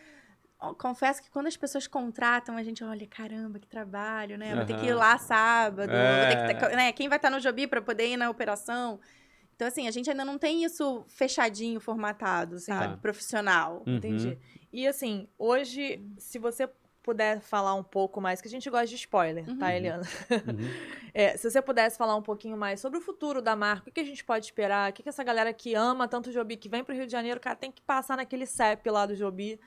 Confesso que quando as pessoas contratam, a gente olha, caramba, que trabalho, né? Vou ter que ir lá sábado, vou ter que né? Quem vai estar no Joby para poder ir na operação? Então, assim, a gente ainda não tem isso fechadinho, formatado, sabe? Profissional. Entendi. E, assim, hoje, se você puder falar um pouco mais, que a gente gosta de spoiler, tá, Eliana? Se você pudesse falar um pouquinho mais sobre o futuro da marca, o que a gente pode esperar, o que essa galera que ama tanto o Joby, que vem pro Rio de Janeiro, cara, tem que passar naquele CEP lá do Joby,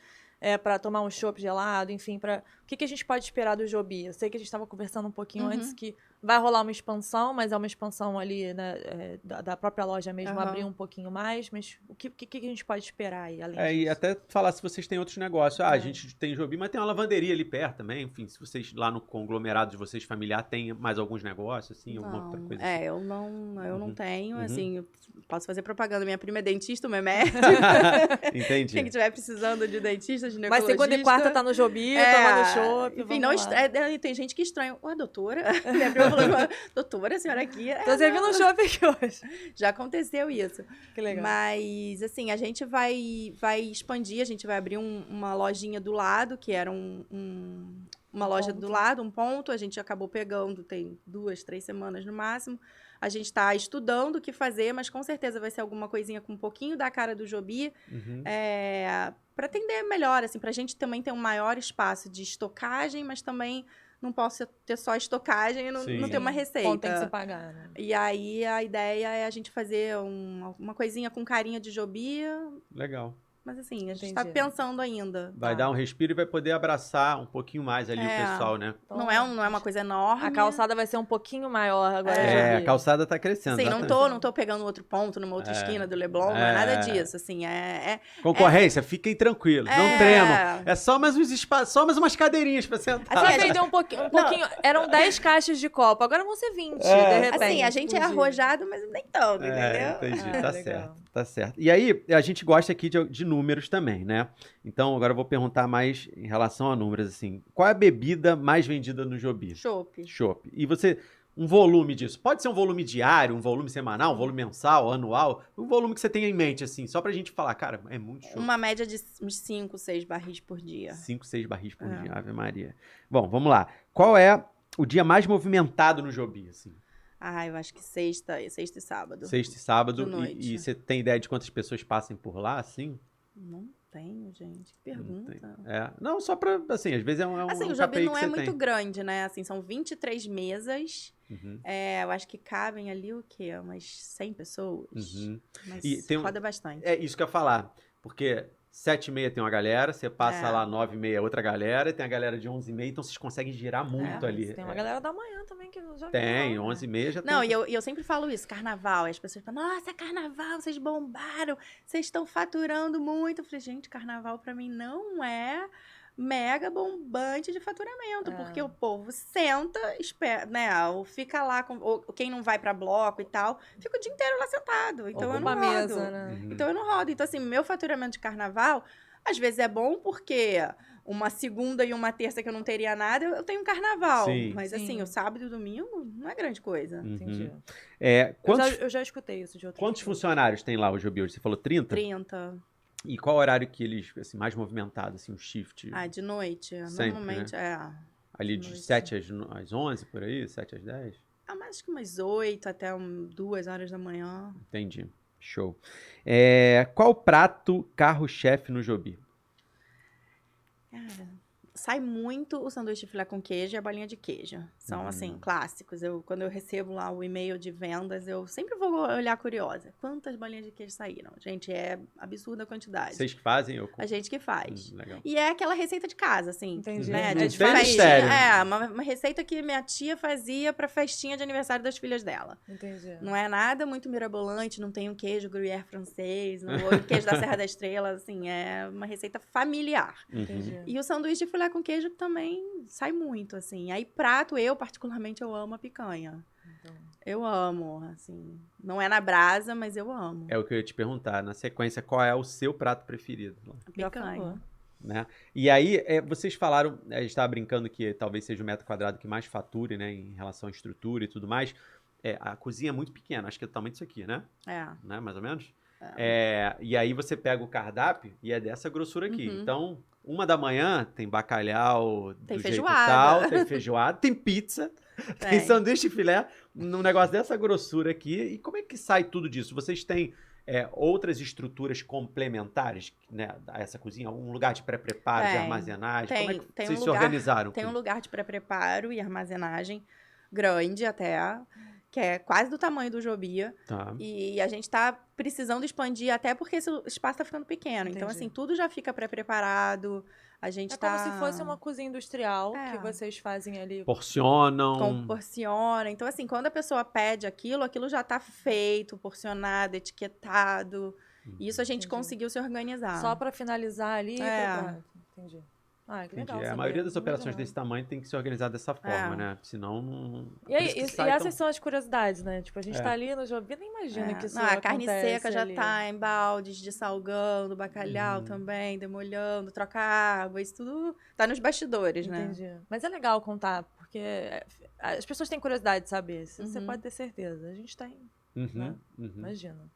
para tomar um chopp gelado, enfim, o que a gente pode esperar do Joby? Eu sei que a gente estava conversando um pouquinho antes que vai rolar uma expansão, mas é uma expansão ali, né, da própria loja mesmo, abrir um pouquinho mais, mas o que a gente pode esperar aí, além disso? E até falar se vocês têm outros negócios. A gente tem Joby, mas tem uma lavanderia ali perto também, enfim, se vocês lá no conglomerado de vocês familiar tem mais alguns negócios, assim, alguma outra coisa assim. Eu não tenho, assim, eu posso fazer propaganda, minha prima é dentista, uma é médica. Entendi. Quem estiver precisando de dentista, ginecologista. Mas segunda e quarta tá no Joby, tomando chopp. Enfim, tem gente que estranha. Ué, doutora? Minha prima falou, doutora, a senhora aqui. Tô servindo um chopp aqui hoje. Já aconteceu isso. Que legal. Mas, assim, a gente vai expandir, a gente vai abrir uma lojinha do lado, que era uma loja do lado, um ponto. A gente acabou pegando, tem 2, 3 semanas no máximo. A gente está estudando o que fazer, mas com certeza vai ser alguma coisinha com um pouquinho da cara do Joby. Para atender melhor, assim, para a gente também ter um maior espaço de estocagem, mas também não posso ter só estocagem e não ter uma receita. Bom, tem que se pagar, né? E aí a ideia é a gente fazer uma coisinha com carinha de Joby. Legal. Mas assim, a gente está pensando ainda. Vai dar um respiro e vai poder abraçar um pouquinho mais ali o pessoal, né? Então, não é uma coisa enorme. A calçada vai ser um pouquinho maior agora. A calçada tá crescendo. Sim, não tô pegando outro ponto numa outra esquina do Leblon, não é nada disso, assim, Concorrência, fiquem tranquilos, não tremam. É só mais uns espaços, só mais umas cadeirinhas pra sentar. Vai vender um pouquinho. Eram 10 caixas de copo, agora vão ser 20, de repente. Assim, a gente é arrojado, mas nem tanto, entendeu? Entendi, tá certo, tá certo. E aí, a gente gosta aqui de números também, né? Então, agora eu vou perguntar mais em relação a números, assim. Qual é a bebida mais vendida no Joby? Chopp. E você, um volume disso? Pode ser um volume diário, um volume semanal, um volume mensal, anual? Um volume que você tenha em mente, assim, só pra gente falar, cara, é muito chopp. Uma média de uns 5, 6 barris por dia. 5, 6 barris por dia, Ave Maria. Bom, vamos lá. Qual é o dia mais movimentado no Joby, assim? Eu acho que sexta e sábado. Sexta e sábado. De noite. E você tem ideia de quantas pessoas passem por lá, assim? Não tenho, gente. Que pergunta. Não, só pra, assim, às vezes é um assim, o Joby não é muito grande, né? Assim, são 23 mesas. Eu acho que cabem ali o quê? Umas 100 pessoas. Mas roda bastante. É isso que eu ia falar. Porque 7h30 tem uma galera, você passa lá 9h30 outra galera, e tem a galera de 11h30, então vocês conseguem girar muito ali. Tem uma galera da manhã também que já tem, 11h30 já tem. Não, e eu sempre falo isso, carnaval, e as pessoas falam, nossa, carnaval, vocês bombaram, vocês estão faturando muito. Eu falei, gente, carnaval pra mim não é mega bombante de faturamento, porque o povo senta, espera, né, ou fica lá, ou quem não vai pra bloco e tal, fica o dia inteiro lá sentado, então eu não rodo. Mesa, né? Então eu não rodo. Então assim, meu faturamento de carnaval, Às vezes é bom porque uma segunda e uma terça que eu não teria nada, eu tenho um carnaval. Sim. Mas Sim. assim, o sábado e o domingo não é grande coisa. Entendi. Quantos, Eu já escutei isso de outras quantos pessoas. funcionários tem lá o Joby hoje? Você falou 30? 30. E qual horário que eles, assim, mais movimentado, assim, um shift? De noite. Sempre, Normalmente Ali de de noite. 7 às 11, por aí? 7 às 10? Mais que umas 8 até 2 horas da manhã. Entendi. Show. Qual o prato carro-chefe no Joby? Cara, sai muito o sanduíche de filé com queijo e a bolinha de queijo. São, assim, clássicos. Quando eu recebo lá o e-mail de vendas, eu sempre vou olhar curiosa. Quantas bolinhas de queijo saíram? Gente, é absurda a quantidade. Vocês que fazem? A gente que faz. Legal. E é aquela receita de casa, assim. Entendi. Né? Não De tem festinha. mistério. Uma receita que minha tia fazia pra festinha de aniversário das filhas dela. Entendi. Não é nada muito mirabolante, não tem um queijo gruyère francês, ou o queijo da Serra da Estrela, assim, é uma receita familiar. Entendi. E o sanduíche de filé com queijo também sai muito, assim. Aí prato, eu particularmente, eu amo a picanha. Então, Eu amo, assim. Não é na brasa, mas eu amo. É o que eu ia te perguntar. Na sequência, qual é o seu prato preferido? A já picanha. falou. Né? E aí, vocês falaram, a gente estava brincando que talvez seja o metro quadrado que mais fature, né, em relação à estrutura e tudo mais. A cozinha é muito pequena, acho que é o tamanho disso aqui, né? Né? Mais ou menos? E aí você pega o cardápio e é dessa grossura aqui. Uhum. Então, 1 da manhã tem bacalhau Tem do feijoada. jeito tal, tem feijoada, tem pizza, tem Tem. sanduíche de filé, num negócio dessa grossura aqui. E como é que sai tudo disso? Vocês têm outras estruturas complementares, né, a essa cozinha? Um lugar de pré-preparo, de Tem. armazenagem? Como é que Tem vocês um se lugar- organizaram? Tem com um isso? lugar de pré-preparo e armazenagem grande até, que é quase do tamanho do Jobia. Tá. E a gente tá precisando expandir até porque esse espaço tá ficando pequeno. Então, Entendi. assim, tudo já fica pré-preparado. A gente É tá... como se fosse uma cozinha industrial É. que vocês fazem ali. Porcionam. Porciona. Então, assim, quando a pessoa pede aquilo já tá feito, porcionado, etiquetado. Isso a gente Entendi. conseguiu se organizar. Só pra finalizar ali. É. Entendi. Ah, que Entendi. legal. A saber. maioria das Muito operações legal. desse tamanho tem que se organizar dessa forma, É. né? Senão não. E, aí, Por isso que e sai essas tão- são as curiosidades, né? Tipo, a gente É. tá ali no Jobi, nem imagina que isso A carne acontece seca já ali. tá em baldes, dessalgando, bacalhau Uhum. também, demolhando, troca água, isso tudo tá nos bastidores, né? Entendi. Mas é legal contar, porque as pessoas têm curiosidade de saber. Isso você Uhum. pode ter certeza. A gente tem, Uhum, né? uhum. Imagina.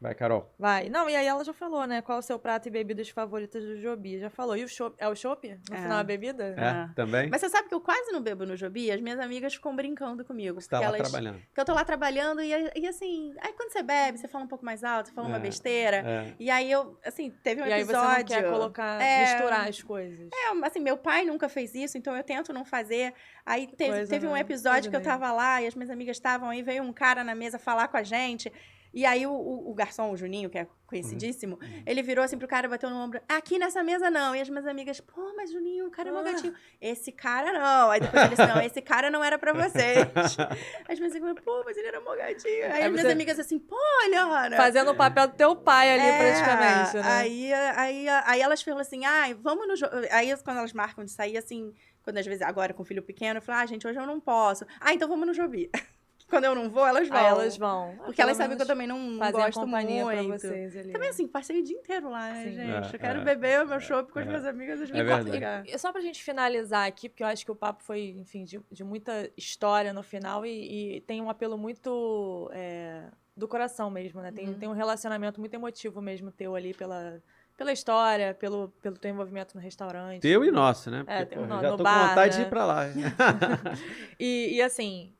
Vai, Carol. Vai. Não, e aí ela já falou, né? Qual é o seu prato e bebidas favoritas do Jobi? Já falou. E o chopp? É o chopp? No É. final a bebida? É, também? Mas você sabe que eu quase não bebo no Jobi? As minhas amigas ficam brincando comigo. Você tá lá porque trabalhando. que eu tô lá trabalhando e assim, aí quando você bebe, você fala um pouco mais alto, você fala uma É, besteira. é. E aí eu, assim, teve um E aí episódio... você não quer colocar, misturar as coisas. Assim, meu pai nunca fez isso, então eu tento não fazer. Aí coisa, teve um né? episódio que eu Imaginei. tava lá e as minhas amigas estavam, aí veio um cara na mesa falar com a gente. E aí o garçom, o Juninho, que é conhecidíssimo, ele virou assim pro cara e bateu no ombro. Aqui nessa mesa não. E as minhas amigas, pô, mas Juninho, o cara é mó gatinho. Esse cara não. Aí depois ele disse, não, esse cara não era pra vocês. As minhas amigas, pô, mas ele era mó gatinho. Aí as minhas você- amigas assim, pô, Leona. Fazendo o papel do teu pai ali, praticamente, né? Aí elas falam assim, vamos no jogo. Aí quando elas marcam de sair, assim, quando às vezes agora com filho pequeno, eu falo, gente, hoje eu não posso. Então vamos no Jobi. Quando eu não vou, elas vão. Aí elas vão. Porque elas sabem que eu também não fazem a gosto companhia muito. pra vocês ali. Também assim, passei o dia inteiro lá, né, Sim. gente? É, Eu quero é. beber o meu chopp com as minhas amigas. Às É vezes verdade. ligar. E só pra gente finalizar aqui, porque eu acho que o papo foi, enfim, de muita história no final e tem um apelo muito do coração mesmo, né? Tem um relacionamento muito emotivo mesmo teu ali pela história, pelo teu envolvimento no restaurante. Teu e nosso, né? Porque, teu e pô, nosso, já no tô bar, com vontade de né? ir pra lá. E assim,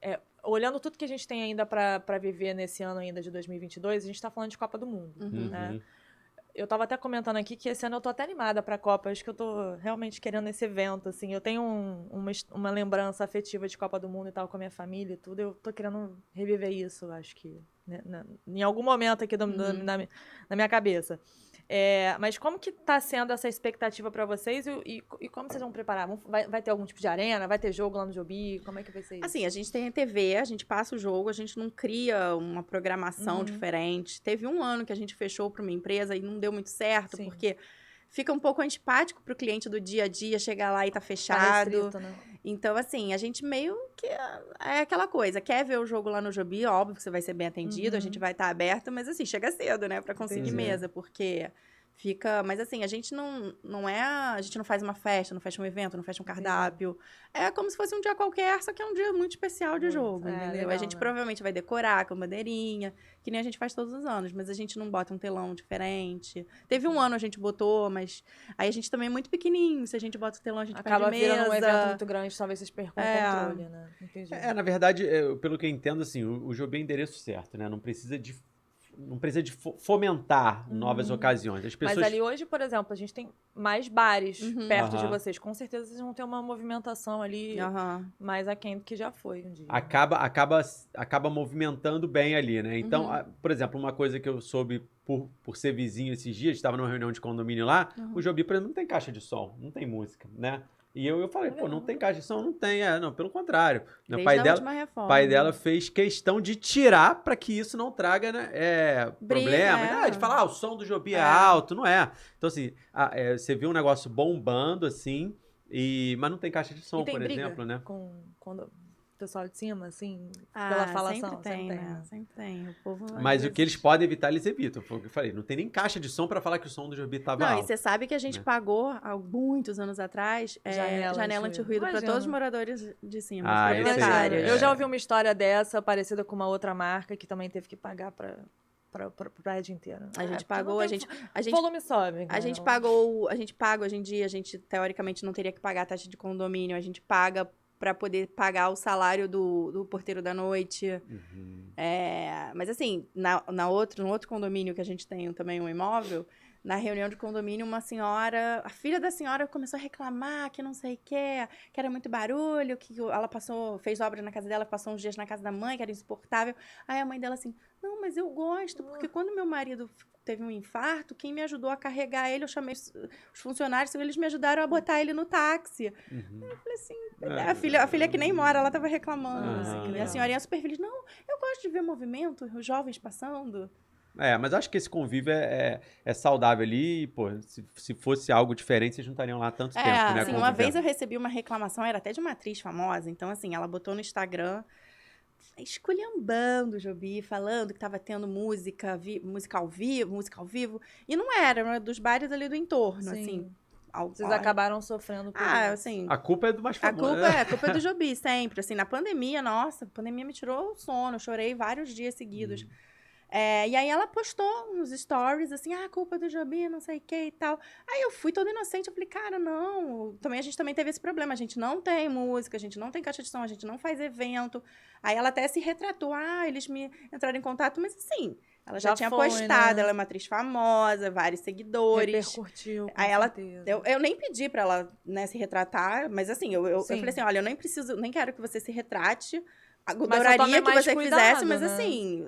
olhando tudo que a gente tem ainda pra viver nesse ano ainda de 2022, a gente tá falando de Copa do Mundo, né? Uhum. Eu tava até comentando aqui que esse ano eu tô até animada pra Copa. Acho que eu tô realmente querendo esse evento, assim. Eu tenho uma lembrança afetiva de Copa do Mundo e tal, com a minha família e tudo. Eu tô querendo reviver isso, acho que, né, em algum momento aqui na minha cabeça. Mas como que tá sendo essa expectativa pra vocês e como vocês vão preparar? Vai ter algum tipo de arena? Vai ter jogo lá no Jobi? Como é que vai ser isso? Assim, a gente tem a TV, a gente passa o jogo, a gente não cria uma programação Uhum. diferente. Teve um ano que a gente fechou para uma empresa e não deu muito certo, Sim. porque fica um pouco antipático pro cliente do dia a dia chegar lá e tá Tá fechado. restrito, né? Então, assim, a gente meio que é aquela coisa, quer ver o jogo lá no Jobi, óbvio que você vai ser bem atendido, a gente vai estar aberto, mas assim, chega cedo, né, pra conseguir Entendi. mesa, porque Fica, mas assim, a gente a gente não faz uma festa, não fecha um evento, não fecha um cardápio. É como se fosse um dia qualquer, só que é um dia muito especial de jogo, entendeu? legal, A gente né? provavelmente vai decorar com bandeirinha, que nem a gente faz todos os anos, mas a gente não bota um telão diferente. Teve um ano a gente botou, mas aí a gente também é muito pequenininho, se a gente bota o telão a gente Acaba perde mesa. virando um evento muito grande, talvez vocês percam o controle, né? Entendi. Na verdade, pelo que eu entendo, assim, o Jobi é endereço certo, né? Não precisa de fomentar novas ocasiões. As pessoas... Mas ali hoje, por exemplo, a gente tem mais bares perto de Aham. vocês. Com certeza vocês vão ter uma movimentação ali Aham. mais aquém do que já foi um dia. acaba movimentando bem ali, né? Então, por exemplo, uma coisa que eu soube por ser vizinho esses dias, estava numa reunião de condomínio lá, o Jobi, por exemplo, não tem caixa de som, não tem música, né? E eu falei, pô, não tem caixa de som? Não tem, não, pelo contrário. O Desde a última reforma. pai dela fez questão de tirar para que isso não traga, né, problema. De falar, o som do Jobi é alto, não é. Então, assim, você viu um negócio bombando, assim, mas não tem caixa de som, e tem por briga exemplo, né? quando o pessoal de cima, assim, pela falação? Sempre tem, né? Sempre tem. O povo, Mas o que eles podem evitar, eles evitam. Foi o que eu falei. Não tem nem caixa de som pra falar que o som do Jobi tava Não, alto. e você sabe que a gente pagou, há muitos anos atrás, janela anti-ruído para todos os moradores de cima, os proprietários. Eu já ouvi uma história dessa, parecida com uma outra marca, que também teve que pagar para o prédio inteiro. A gente pagou, a gente volume sobe. A gente paga hoje em dia, a gente teoricamente não teria que pagar a taxa de condomínio, a gente paga para poder pagar o salário do porteiro da noite. Mas assim, no outro condomínio que a gente tem também um imóvel, na reunião de condomínio, uma senhora, a filha da senhora começou a reclamar que não sei o que era muito barulho, que ela fez obra na casa dela, passou uns dias na casa da mãe, que era insuportável. Aí a mãe dela assim, não, mas eu gosto, porque quando meu marido teve um infarto, quem me ajudou a carregar ele, eu chamei os funcionários, eles me ajudaram a botar ele no táxi. Eu falei assim, a filha que nem mora, ela tava reclamando. Assim, e a senhorinha super feliz, não, eu gosto de ver movimento, os jovens passando. Mas acho que esse convívio é saudável ali. E, pô, se fosse algo diferente, vocês não estariam lá tanto tempo, né? Assim, uma vez eu recebi uma reclamação, era até de uma atriz famosa, então assim, ela botou no Instagram esculhambando o Jobi, falando que tava tendo música ao vivo, e não era dos bares ali do entorno, Sim. assim. Vocês acabaram sofrendo por isso. Assim... A culpa é do mais famoso. A culpa é do Jobi, sempre. Assim, na pandemia, nossa, a pandemia me tirou o sono, eu chorei vários dias seguidos. E aí ela postou nos stories, assim, a culpa do Jobi, não sei o que e tal. Aí eu fui toda inocente, eu falei, cara, não. A gente também teve esse problema, a gente não tem música, a gente não tem caixa de som, a gente não faz evento. Aí ela até se retratou, eles me entraram em contato, mas assim, ela já tinha postado, né? Ela é uma atriz famosa, vários seguidores. Repercutiu, com aí certeza. Eu nem pedi pra ela, né, se retratar, mas assim, eu falei assim, olha, eu nem quero que você se retrate. Adoraria que você fizesse, mas assim,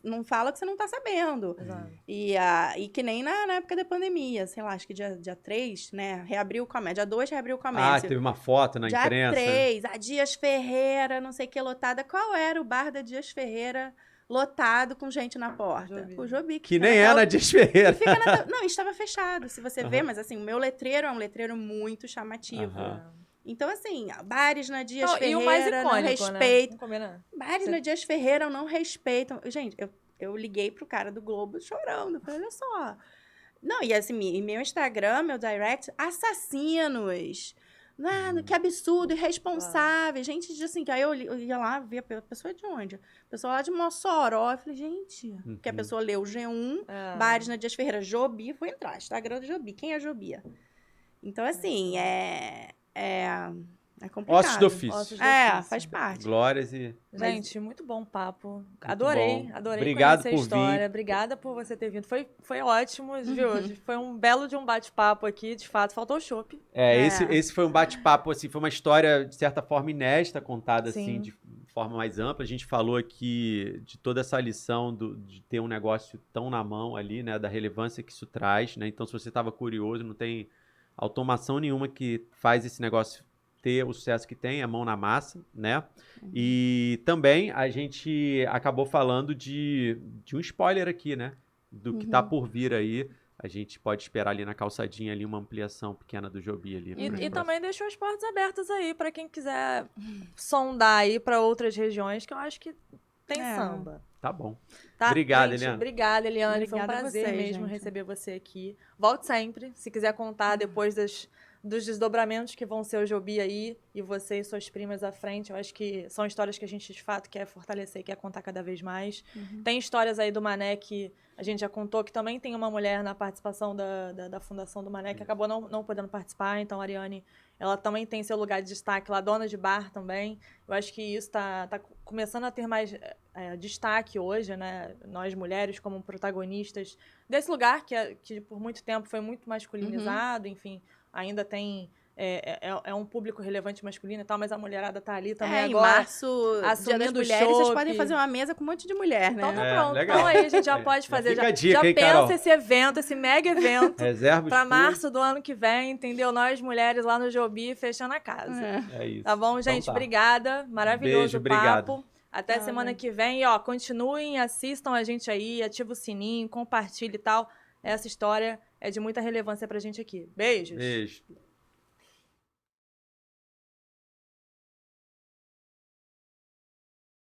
não fala que você não tá sabendo. Exato. E que nem na época da pandemia, sei lá, acho que dia 3, né, reabriu o comércio. Dia 2 reabriu o comércio. Teve uma foto na imprensa. Dia 3, a Dias Ferreira, não sei o que, lotada. Qual era o bar da Dias Ferreira lotado com gente na porta? O Jobi. Que nem é na Dias Ferreira. Não, estava fechado, se você vê, mas assim, o meu letreiro é um letreiro muito chamativo. Então, assim, bares na Dias Ferreira e o mais icônico, não respeitam. Né? Bares na Dias Ferreira não respeitam. Gente, eu liguei pro cara do Globo chorando. Falei, olha só. Não, e assim, meu Instagram, meu direct, assassinos. Que absurdo, irresponsável. Gente, assim, que aí eu ia lá, via a pessoa de onde? A pessoa lá de Mossoró. Eu falei, gente, porque a pessoa leu G1, bares na Dias Ferreira, Jobi, vou entrar. Instagram do Jobi. Quem é Jobi? Então, assim, é complicado. Ossos do ofício. Faz parte. Glórias e... Gente, muito bom papo. Adorei Obrigado conhecer a história. Obrigada por você ter vindo. Foi ótimo, viu? Foi um belo de um bate-papo aqui, de fato. Faltou o chopp. Esse foi um bate-papo, assim, foi uma história, de certa forma, inédita, contada, assim, de forma mais ampla. A gente falou aqui de toda essa lição de ter um negócio tão na mão ali, né? Da relevância que isso traz, né? Então, se você estava curioso, não tem automação nenhuma que faz esse negócio ter o sucesso que tem, a mão na massa, né? E também a gente acabou falando de um spoiler aqui, né? Do que tá por vir aí. A gente pode esperar ali na calçadinha ali uma ampliação pequena do Jobi ali. E também deixou as portas abertas aí para quem quiser sondar aí para outras regiões, que eu acho que tem samba. Tá bom. Tá? Obrigado, Gente, Eliane. Obrigada, Eliane. Foi um Obrigada a prazer vocês, mesmo gente. receber você aqui. Volte sempre, se quiser contar depois dos desdobramentos que vão ser o Jobi aí, e você e suas primas à frente. Eu acho que são histórias que a gente, de fato, quer fortalecer e quer contar cada vez mais. Tem histórias aí do Mané que a gente já contou, que também tem uma mulher na participação da fundação do Mané, que acabou não podendo participar. Então, a Ariane, ela também tem seu lugar de destaque lá, dona de bar também. Eu acho que isso tá começando a ter mais destaque hoje, né? Nós, mulheres, como protagonistas desse lugar que por muito tempo foi muito masculinizado, enfim, ainda tem... É um público relevante masculino e tal, mas a mulherada tá ali também Em agora. março, Dia das assumindo o Mulheres, vocês chopp. podem fazer uma mesa com um monte de mulher, né? Então tá pronto. legal. Então aí a gente já pode fazer. fica Já, a dica, já hein, pensa Carol? esse evento, esse mega evento. Reserva Pra os março do ano que vem, entendeu? Nós, mulheres, lá no Jobi, fechando a casa. É isso. Tá bom, gente? Então tá. Obrigada. Maravilhoso Beijo, o obrigado. papo. Até semana que vem. E, ó, continuem, assistam a gente aí, ativa o sininho, compartilhe e tal. Essa história é de muita relevância pra gente aqui. Beijos. Beijo.